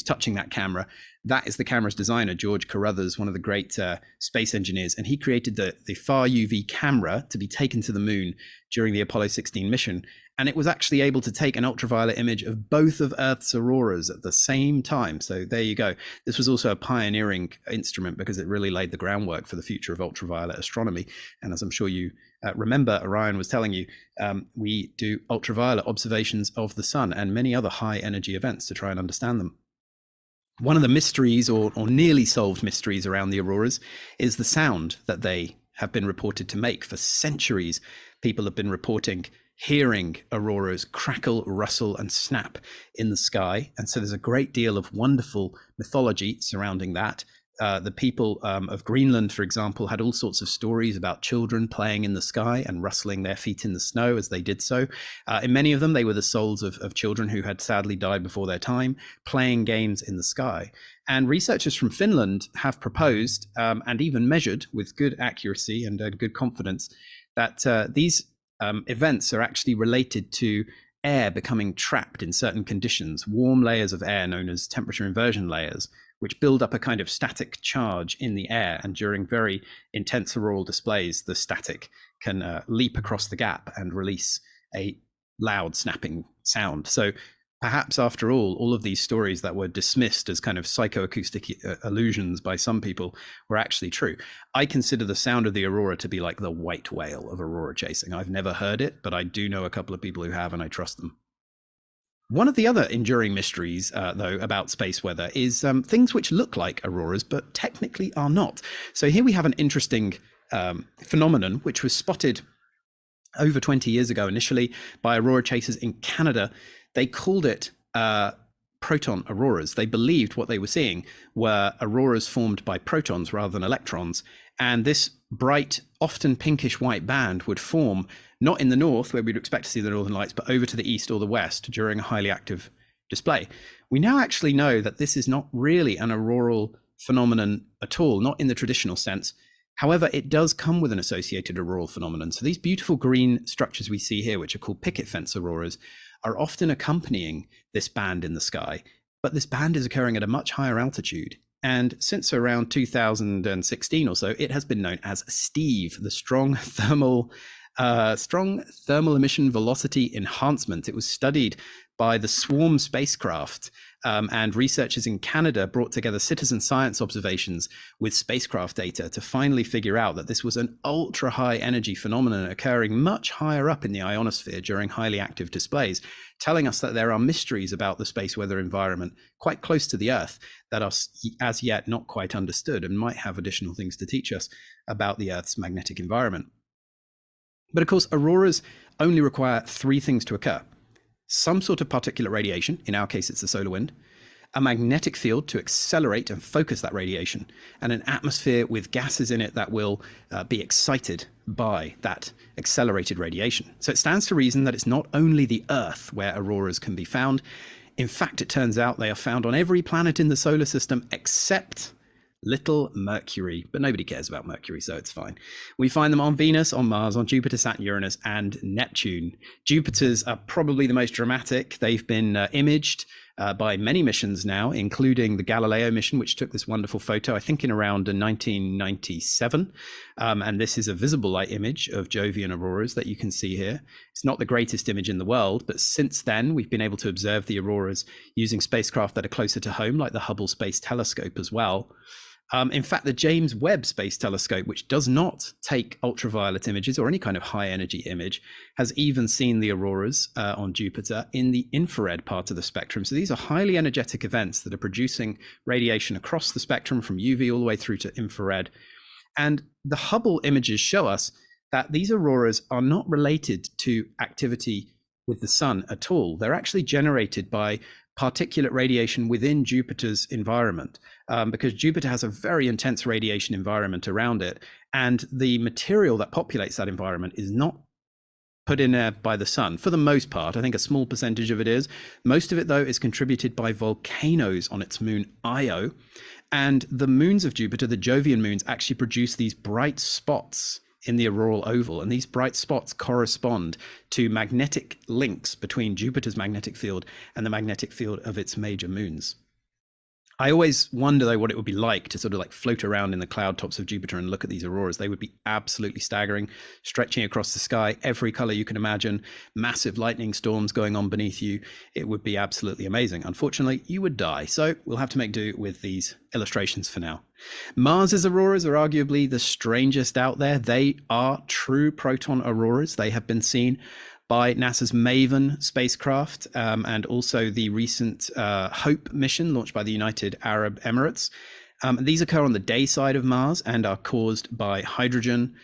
touching that camera. That is the camera's designer, George Carruthers, one of the great space engineers. And he created the far UV camera to be taken to the moon during the Apollo 16 mission. And it was actually able to take an ultraviolet image of both of Earth's auroras at the same time. So there you go. This was also a pioneering instrument because it really laid the groundwork for the future of ultraviolet astronomy. And as I'm sure you remember, Orion was telling you, we do ultraviolet observations of the sun and many other high energy events to try and understand them. One of the mysteries, or nearly solved mysteries around the auroras, is the sound that they have been reported to make. For centuries, people have been reporting hearing auroras crackle, rustle, and snap in the sky. And so there's a great deal of wonderful mythology surrounding that. The people of Greenland, for example, had all sorts of stories about children playing in the sky and rustling their feet in the snow as they did so. In many of them, they were the souls of children who had sadly died before their time, playing games in the sky. And researchers from Finland have proposed and even measured with good accuracy and good confidence that these events are actually related to air becoming trapped in certain conditions, warm layers of air known as temperature inversion layers, which build up a kind of static charge in the air. And during very intense auroral displays, the static can leap across the gap and release a loud snapping sound. So perhaps after all of these stories that were dismissed as kind of psychoacoustic illusions by some people were actually true. I consider the sound of the aurora to be like the white whale of aurora chasing. I've never heard it, but I do know a couple of people who have, and I trust them. One of the other enduring mysteries, though, about space weather is things which look like auroras, but technically are not. So here we have an interesting phenomenon which was spotted over 20 years ago initially by aurora chasers in Canada. They called it proton auroras. They believed what they were seeing were auroras formed by protons rather than electrons. And this bright, often pinkish white band would form not in the north, where we'd expect to see the northern lights, but over to the east or the west during a highly active display. We now actually know that this is not really an auroral phenomenon at all, not in the traditional sense. However, it does come with an associated auroral phenomenon. So these beautiful green structures we see here, which are called picket fence auroras, are often accompanying this band in the sky, but this band is occurring at a much higher altitude. And since around 2016 or so, it has been known as STEVE, the strong thermal emission velocity enhancement. It was studied by the Swarm spacecraft, and researchers in Canada brought together citizen science observations with spacecraft data to finally figure out that this was an ultra high energy phenomenon occurring much higher up in the ionosphere during highly active displays, telling us that there are mysteries about the space weather environment quite close to the Earth that are as yet not quite understood and might have additional things to teach us about the Earth's magnetic environment. But of course, auroras only require three things to occur: some sort of particulate radiation, in our case it's the solar wind, a magnetic field to accelerate and focus that radiation, and an atmosphere with gases in it that will be excited by that accelerated radiation. So it stands to reason that it's not only the Earth where auroras can be found. In fact, it turns out they are found on every planet in the solar system except little Mercury, but nobody cares about Mercury, so it's fine. We find them on Venus, on Mars, on Jupiter, Saturn, Uranus, and Neptune. Jupiter's are probably the most dramatic. They've been imaged by many missions now, including the Galileo mission, which took this wonderful photo, I think in around 1997. And this is a visible light image of Jovian auroras that you can see here. It's not the greatest image in the world, but since then we've been able to observe the auroras using spacecraft that are closer to home, like the Hubble Space Telescope as well. In fact, the James Webb Space Telescope, which does not take ultraviolet images or any kind of high energy image, has even seen the auroras on Jupiter in the infrared part of the spectrum. So these are highly energetic events that are producing radiation across the spectrum from UV all the way through to infrared. And the Hubble images show us that these auroras are not related to activity with the sun at all. They're actually generated by particulate radiation within Jupiter's environment, because Jupiter has a very intense radiation environment around it, and the material that populates that environment is not put in there by the sun for the most part. I think a small percentage of it is. Most of it, though, is contributed by volcanoes on its moon Io, and the moons of Jupiter, the Jovian moons, actually produce these bright spots in the auroral oval, and these bright spots correspond to magnetic links between Jupiter's magnetic field and the magnetic field of its major moons. I always wonder, though, what it would be like to sort of like float around in the cloud tops of Jupiter and look at these auroras. They would be absolutely staggering, stretching across the sky, every color you can imagine, massive lightning storms going on beneath you. It would be absolutely amazing. Unfortunately, you would die. So we'll have to make do with these illustrations for now. Mars's auroras are arguably the strangest out there. They are true proton auroras. They have been seen by NASA's MAVEN spacecraft, and also the recent HOPE mission launched by the United Arab Emirates. These occur on the day side of Mars and are caused by hydrogen,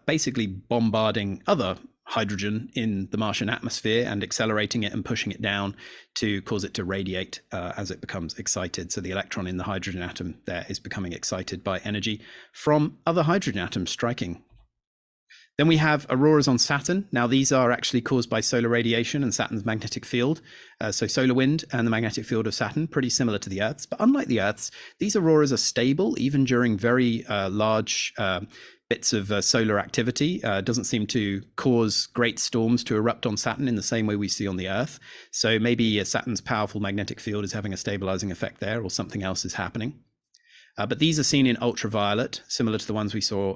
basically bombarding other hydrogen in the Martian atmosphere and accelerating it and pushing it down to cause it to radiate as it becomes excited. So the electron in the hydrogen atom there is becoming excited by energy from other hydrogen atoms striking. Then we have auroras on Saturn. Now, these are actually caused by solar radiation and Saturn's magnetic field. So solar wind and the magnetic field of Saturn, pretty similar to the Earth's. But unlike the Earth's, these auroras are stable even during very large bits of solar activity. Doesn't seem to cause great storms to erupt on Saturn in the same way we see on the Earth. So maybe Saturn's powerful magnetic field is having a stabilizing effect there, or something else is happening. But these are seen in ultraviolet, similar to the ones we saw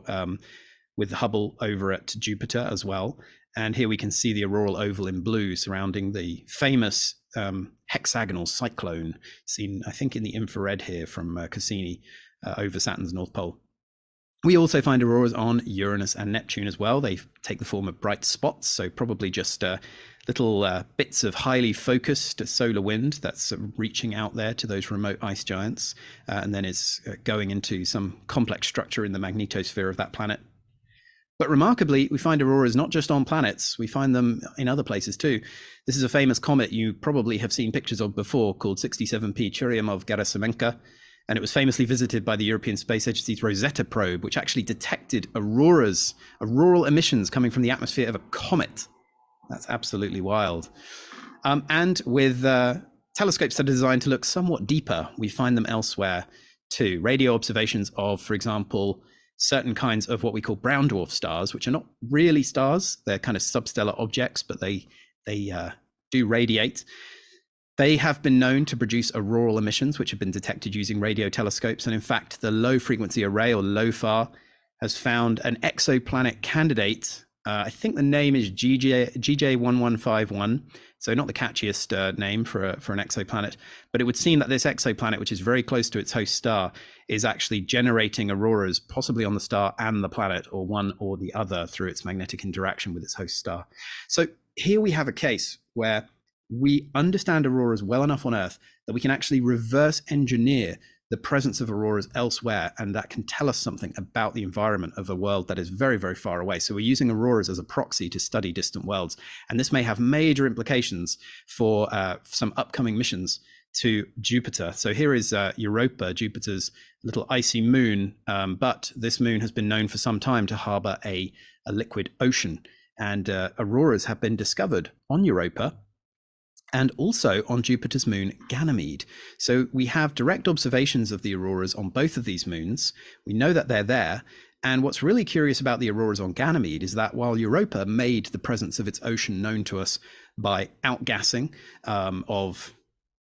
with Hubble over at Jupiter as well. And here we can see the auroral oval in blue surrounding the famous hexagonal cyclone seen, I think, in the infrared here from Cassini over Saturn's North Pole. We also find auroras on Uranus and Neptune as well. They take the form of bright spots, so probably just little bits of highly focused solar wind that's reaching out there to those remote ice giants, and then is going into some complex structure in the magnetosphere of that planet. But remarkably, we find auroras not just on planets, we find them in other places too. This is a famous comet you probably have seen pictures of before called 67P Churyumov-Gerasimenko, and it was famously visited by the European Space Agency's Rosetta probe, which actually detected auroras, auroral emissions coming from the atmosphere of a comet. That's absolutely wild. And with telescopes that are designed to look somewhat deeper, we find them elsewhere too. Radio observations of, for example, certain kinds of what we call brown dwarf stars, which are not really stars. They're kind of substellar objects, but they do radiate. They have been known to produce auroral emissions, which have been detected using radio telescopes. And in fact, the Low Frequency Array, or LOFAR, has found an exoplanet candidate. I think the name is GJ1151. So not the catchiest name for an exoplanet, but it would seem that this exoplanet, which is very close to its host star, is actually generating auroras, possibly on the star and the planet, or one or the other, through its magnetic interaction with its host star. So here we have a case where we understand auroras well enough on Earth that we can actually reverse engineer the presence of auroras elsewhere, and that can tell us something about the environment of a world that is very, very far away. So we're using auroras as a proxy to study distant worlds, and this may have major implications for some upcoming missions to Jupiter. So here is Europa, Jupiter's little icy moon, but this moon has been known for some time to harbor a liquid ocean, and auroras have been discovered on Europa and also on Jupiter's moon Ganymede. So we have direct observations of the auroras on both of these moons. We know that they're there. And what's really curious about the auroras on Ganymede is that while Europa made the presence of its ocean known to us by outgassing of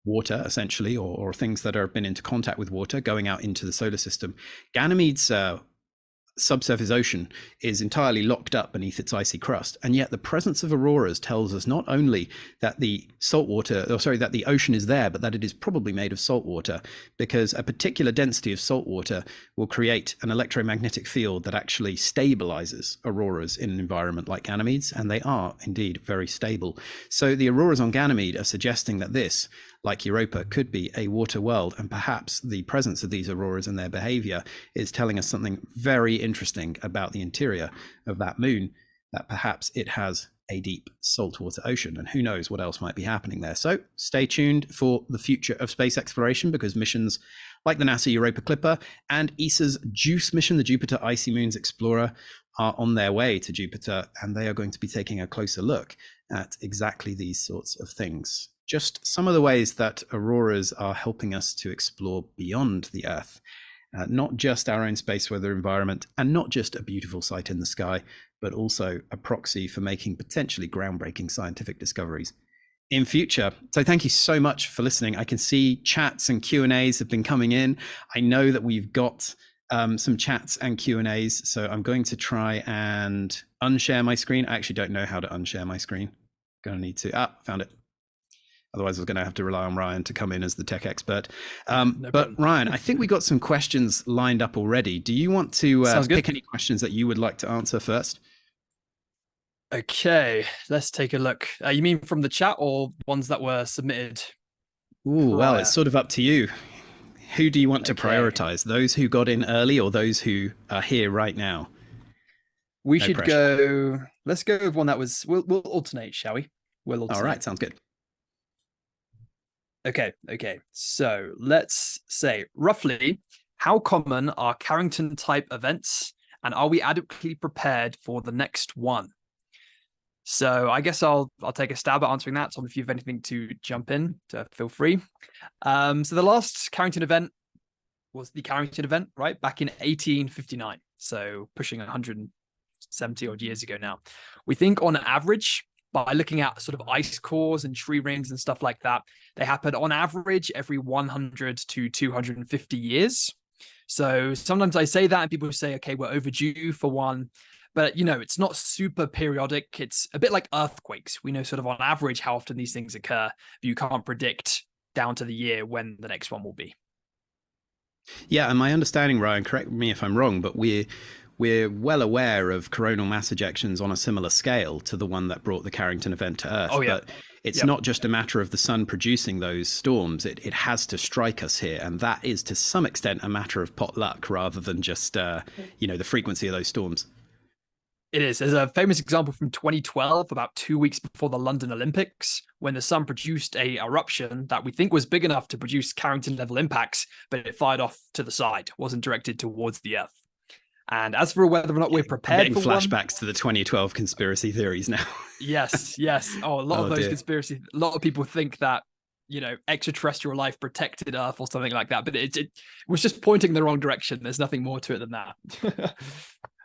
water, essentially, or things that have been into contact with water going out into the solar system. Ganymede's subsurface ocean is entirely locked up beneath its icy crust, and yet the presence of auroras tells us not only that the that the ocean is there, but that it is probably made of salt water, because a particular density of salt water will create an electromagnetic field that actually stabilizes auroras in an environment like Ganymede's, and they are indeed very stable. So the auroras on Ganymede are suggesting that this, like Europa, could be a water world, and perhaps the presence of these auroras and their behavior is telling us something very interesting about the interior of that moon, that perhaps it has a deep saltwater ocean, and who knows what else might be happening there. So stay tuned for the future of space exploration, because missions like the NASA Europa Clipper and ESA's JUICE mission, the Jupiter Icy Moons Explorer, are on their way to Jupiter, and they are going to be taking a closer look at exactly these sorts of things. Just some of the ways that auroras are helping us to explore beyond the Earth, not just our own space weather environment, and not just a beautiful sight in the sky, but also a proxy for making potentially groundbreaking scientific discoveries in future. So thank you so much for listening. I can see chats and Q&As have been coming in. I know that we've got some chats and Q&As, so I'm going to try and unshare my screen. I actually don't know how to unshare my screen. Gonna need to, found it. Otherwise, I was going to have to rely on Ryan to come in as the tech expert. But Ryan, I think we got some questions lined up already. Do you want to pick any questions that you would like to answer first? Okay, let's take a look. You mean from the chat or ones that were submitted? Ooh, well, it's sort of up to you. Who do you want to prioritize? Those who got in early or those who are here right now? We should go. Let's go with one that was. We'll alternate, shall we? We'll alternate. All right, sounds good. Okay. So let's say roughly, how common are Carrington type events, and are we adequately prepared for the next one? So I guess I'll take a stab at answering that. Tom, if you have anything to jump in, feel free. So the last Carrington event was the Carrington event, right? Back in 1859. So pushing 170 odd years ago now. We think on average, by looking at sort of ice cores and tree rings and stuff like that, they happen on average every 100 to 250 years. So sometimes I say that and people say, okay, we're overdue for one. But, it's not super periodic. It's a bit like earthquakes. We know sort of on average how often these things occur, but you can't predict down to the year when the next one will be. Yeah, and my understanding, Ryan, correct me if I'm wrong, but we're well aware of coronal mass ejections on a similar scale to the one that brought the Carrington event to Earth. Oh, yeah. But it's not just a matter of the sun producing those storms. It has to strike us here. And that is to some extent a matter of pot luck rather than just, the frequency of those storms. It is. There's a famous example from 2012, about 2 weeks before the London Olympics, when the sun produced a eruption that we think was big enough to produce Carrington level impacts, but it fired off to the side, wasn't directed towards the Earth. And as for whether or not we're prepared for flashbacks to the 2012 conspiracy theories now. Yes. Oh, a lot of those conspiracy. A lot of people think that extraterrestrial life protected Earth or something like that, but it was just pointing in the wrong direction. There's nothing more to it than that.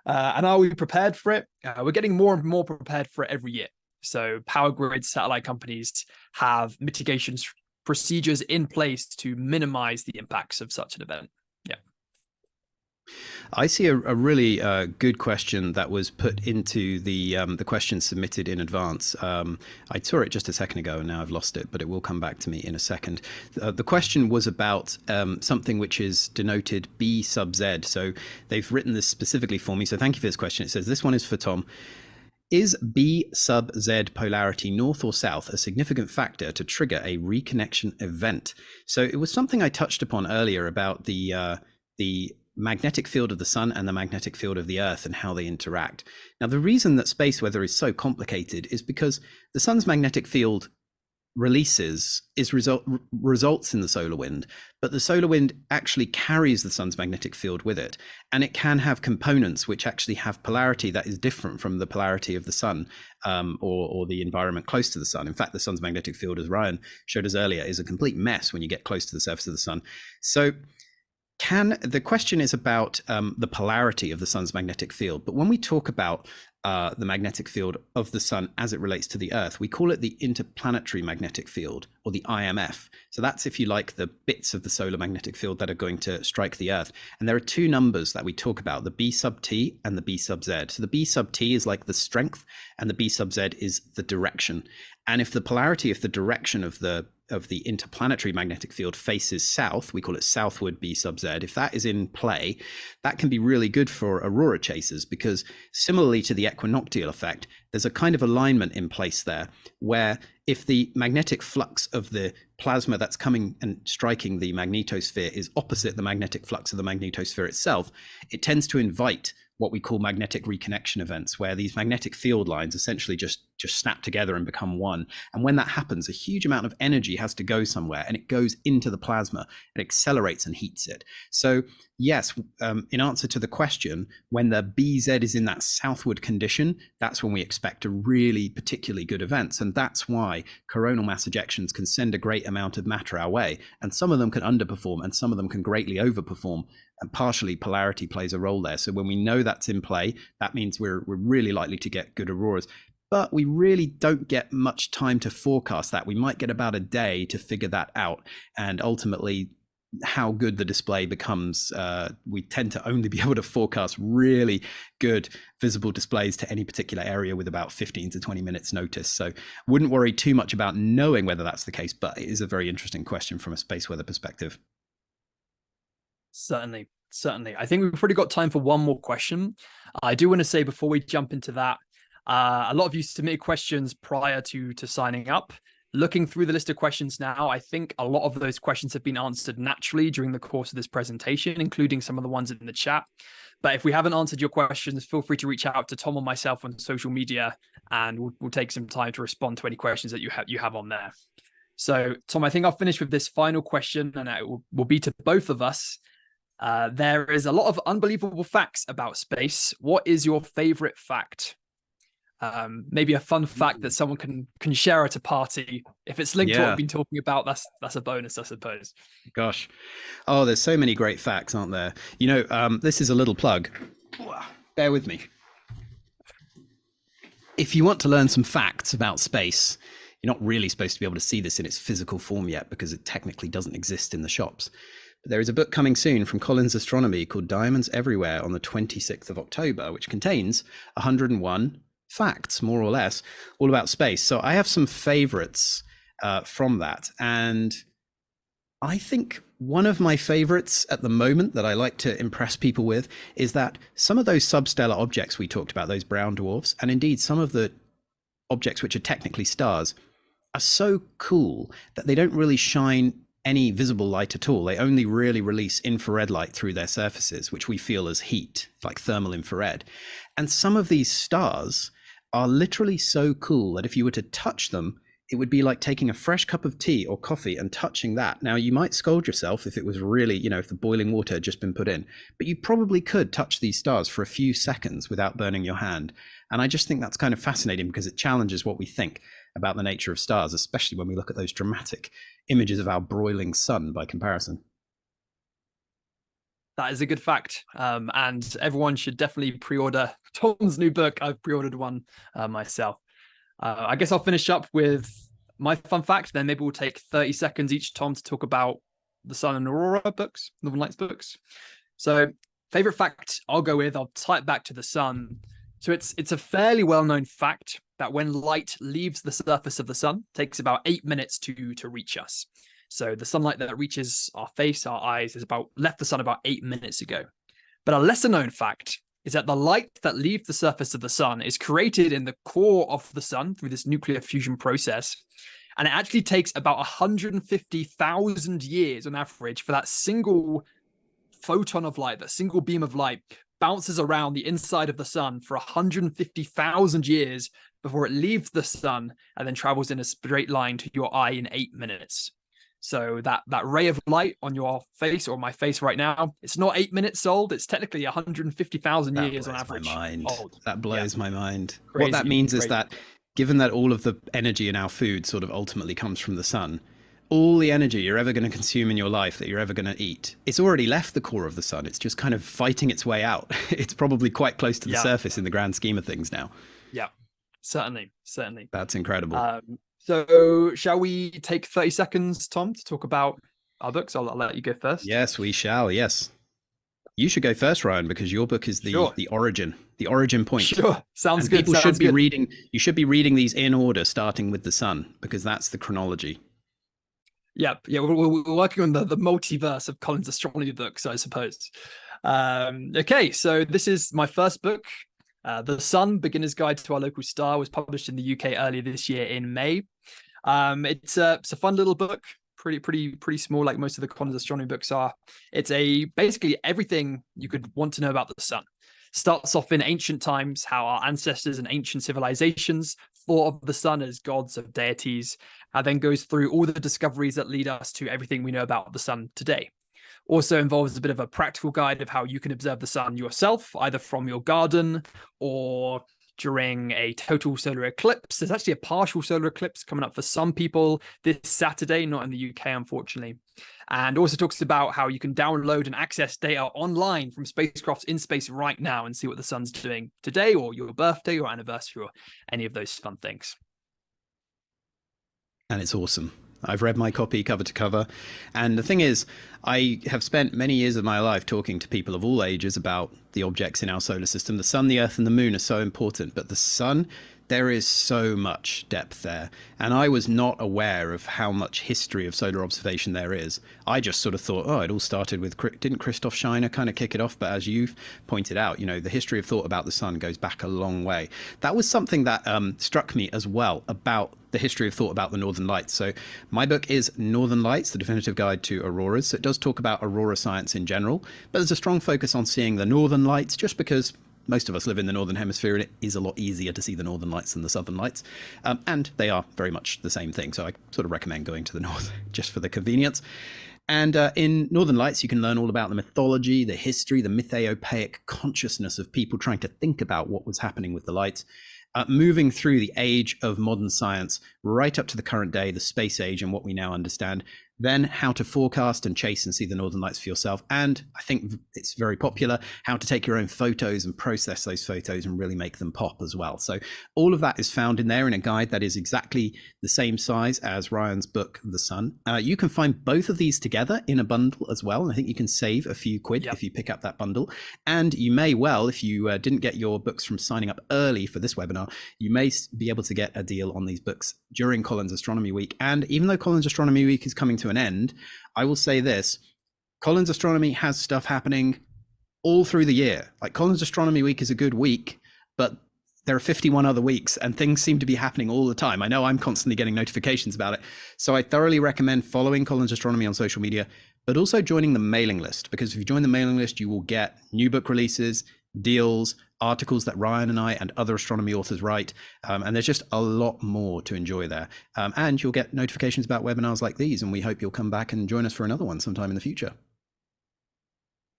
And are we prepared for it? We're getting more and more prepared for it every year. So power grids, satellite companies have mitigation procedures in place to minimize the impacts of such an event. Yeah. I see a really good question that was put into the question submitted in advance. I saw it just a second ago and now I've lost it, but it will come back to me in a second. The question was about something which is denoted B sub Z. So they've written this specifically for me. So thank you for this question. It says, this one is for Tom. Is B sub Z polarity north or south a significant factor to trigger a reconnection event? So it was something I touched upon earlier about the magnetic field of the sun and the magnetic field of the Earth and how they interact. Now, the reason that space weather is so complicated is because the sun's magnetic field results in the solar wind, but the solar wind actually carries the sun's magnetic field with it, and it can have components which actually have polarity that is different from the polarity of the sun or the environment close to the sun. In fact, the sun's magnetic field, as Ryan showed us earlier, is a complete mess when you get close to the surface of the sun. So The question is about the polarity of the sun's magnetic field, but when we talk about the magnetic field of the sun as it relates to the Earth, we call it the interplanetary magnetic field, or the IMF. So that's, if you like, the bits of the solar magnetic field that are going to strike the Earth. And there are two numbers that we talk about, the B sub T and the B sub Z. So the B sub T is like the strength, and the B sub Z is the direction. And if the polarity of the direction of the interplanetary magnetic field faces south, we call it southward B sub Z. If that is in play, that can be really good for aurora chasers, because similarly to the equinoctial effect, there's a kind of alignment in place there where if the magnetic flux of the plasma that's coming and striking the magnetosphere is opposite the magnetic flux of the magnetosphere itself, it tends to invite what we call magnetic reconnection events, where these magnetic field lines essentially just snap together and become one. And when that happens, a huge amount of energy has to go somewhere, and it goes into the plasma and accelerates and heats it. So yes, in answer to the question, when the BZ is in that southward condition, that's when we expect a really particularly good events. And that's why coronal mass ejections can send a great amount of matter our way. And some of them can underperform and some of them can greatly overperform. And partially polarity plays a role there. So when we know that's in play, that means we're really likely to get good auroras. But we really don't get much time to forecast that. We might get about a day to figure that out. And ultimately, how good the display becomes, we tend to only be able to forecast really good visible displays to any particular area with about 15 to 20 minutes notice. So wouldn't worry too much about knowing whether that's the case, but it is a very interesting question from a space weather perspective. Certainly. I think we've probably got time for one more question. I do want to say before we jump into that, a lot of you submitted questions prior to signing up. Looking through the list of questions now, I think a lot of those questions have been answered naturally during the course of this presentation, including some of the ones in the chat. But if we haven't answered your questions, feel free to reach out to Tom or myself on social media, and we'll take some time to respond to any questions that you have on there. So, Tom, I think I'll finish with this final question, and it will be to both of us. There is a lot of unbelievable facts about space. What is your favorite fact? Maybe a fun fact that someone can share at a party. If it's linked to what we've been talking about, that's a bonus, I suppose. Gosh. Oh, there's so many great facts, aren't there? You know, this is a little plug. Bear with me. If you want to learn some facts about space, you're not really supposed to be able to see this in its physical form yet, because it technically doesn't exist in the shops. There is a book coming soon from Collins Astronomy called Diamonds Everywhere on the 26th of October, which contains 101 facts, more or less, all about space. So I have some favorites from that. And I think one of my favorites at the moment that I like to impress people with is that some of those substellar objects we talked about, those brown dwarfs, and indeed some of the objects which are technically stars, are so cool that they don't really shine any visible light at all. They only really release infrared light through their surfaces, which we feel as heat, like thermal infrared. And some of these stars are literally so cool that if you were to touch them, it would be like taking a fresh cup of tea or coffee and touching that. Now, you might scold yourself if it was really, if the boiling water had just been put in, but you probably could touch these stars for a few seconds without burning your hand. And I just think that's kind of fascinating, because it challenges what we think about the nature of stars, especially when we look at those dramatic images of our broiling sun by comparison. That is a good fact. And everyone should definitely pre-order Tom's new book. I've pre-ordered one myself. I guess I'll finish up with my fun fact. Then maybe we'll take 30 seconds each, Tom, to talk about the Sun and Aurora books, Northern Lights books. So favorite fact I'll go with, I'll tie it back to the sun. So it's a fairly well-known fact that when light leaves the surface of the sun, it takes about 8 minutes to reach us. So the sunlight that reaches our face, our eyes, left the sun about 8 minutes ago. But a lesser known fact is that the light that leaves the surface of the sun is created in the core of the sun through this nuclear fusion process. And it actually takes about 150,000 years on average for that single photon of light, that single beam of light, bounces around the inside of the sun for 150,000 years before it leaves the sun and then travels in a straight line to your eye in 8 minutes. So that ray of light on your face, or my face right now, it's not 8 minutes old. It's technically 150,000 years on average. That blows my mind. Crazy, what that means is that given that all of the energy in our food sort of ultimately comes from the sun, all the energy you're ever going to consume in your life that you're ever going to eat, it's already left the core of the sun. It's just kind of fighting its way out. It's probably quite close to the surface in the grand scheme of things now. Yeah, certainly. That's incredible. So shall we take 30 seconds, Tom, to talk about our books? I'll let you go first. Yes, we shall. Yes. You should go first, Ryan, because your book is the origin point. Sure, sounds and good. People should be reading. You should be reading these in order, starting with the sun, because that's the chronology. Yeah. We're working on the multiverse of Colin's astronomy books, I suppose. Okay, so this is my first book. The Sun: Beginner's Guide to Our Local Star was published in the UK earlier this year in May. It's a fun little book. Pretty small, like most of the Colin's astronomy books are. It's basically everything you could want to know about the sun. Starts off in ancient times, how our ancestors and ancient civilizations thought of the sun as gods, of deities, and then goes through all the discoveries that lead us to everything we know about the sun today. Also involves a bit of a practical guide of how you can observe the sun yourself, either from your garden or during a total solar eclipse. There's actually a partial solar eclipse coming up for some people this Saturday, not in the UK, unfortunately. And also talks about how you can download and access data online from spacecrafts in space right now and see what the sun's doing today, or your birthday or anniversary, or any of those fun things. And it's awesome. I've read my copy cover to cover. And the thing is, I have spent many years of my life talking to people of all ages about the objects in our solar system. The sun, the earth, and the moon are so important, but the sun, there is so much depth there. And I was not aware of how much history of solar observation there is. I just sort of thought, oh, it all started with, didn't Christoph Scheiner kind of kick it off? But as you've pointed out, you know, the history of thought about the sun goes back a long way. That was something that struck me as well about the history of thought about the Northern Lights. So my book is Northern Lights, the definitive guide to auroras. So it does talk about aurora science in general, but there's a strong focus on seeing the Northern Lights, just because most of us live in the Northern Hemisphere and it is a lot easier to see the Northern Lights than the Southern Lights. And they are very much the same thing. So I sort of recommend going to the North just for the convenience. And in Northern Lights, you can learn all about the mythology, the history, the mythopoeic consciousness of people trying to think about what was happening with the lights. Moving through the age of modern science, right up to the current day, the space age and what we now understand, then how to forecast and chase and see the Northern Lights for yourself. And I think it's very popular, how to take your own photos and process those photos and really make them pop as well. So all of that is found in there in a guide that is exactly the same size as Ryan's book, The Sun. You can find both of these together in a bundle as well. And I think you can save a few quid if you pick up that bundle. And you may well, if you didn't get your books from signing up early for this webinar, you may be able to get a deal on these books during Colin's Astronomy Week. And even though Colin's Astronomy Week is coming to an end, I will say this: Colin's Astronomy has stuff happening all through the year. Like, Colin's Astronomy Week is a good week, but there are 51 other weeks and things seem to be happening all the time. I know I'm constantly getting notifications about it. So I thoroughly recommend following Colin's Astronomy on social media, but also joining the mailing list, because if you join the mailing list, you will get new book releases, deals, articles that Ryan and I and other astronomy authors write, and there's just a lot more to enjoy there. And you'll get notifications about webinars like these, and we hope you'll come back and join us for another one sometime in the future.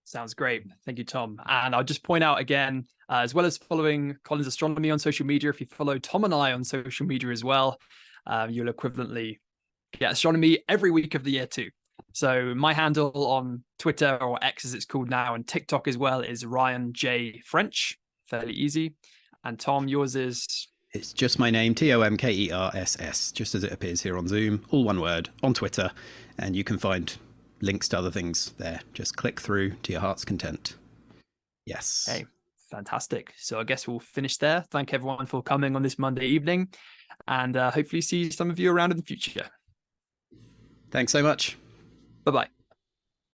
Sounds great. Thank you, Tom. And I'll just point out again, as well as following Colin's Astronomy on social media, if you follow Tom and I on social media as well, you'll equivalently get astronomy every week of the year too. So my handle on Twitter, or X as it's called now, and TikTok as well, is Ryan J French. Fairly easy. And Tom, yours is? It's just my name, TomKerss, just as it appears here on Zoom, all one word, on Twitter. And you can find links to other things there. Just click through to your heart's content. Yes. Okay, fantastic. So I guess we'll finish there. Thank everyone for coming on this Monday evening, and hopefully see some of you around in the future. Thanks so much. Bye-bye.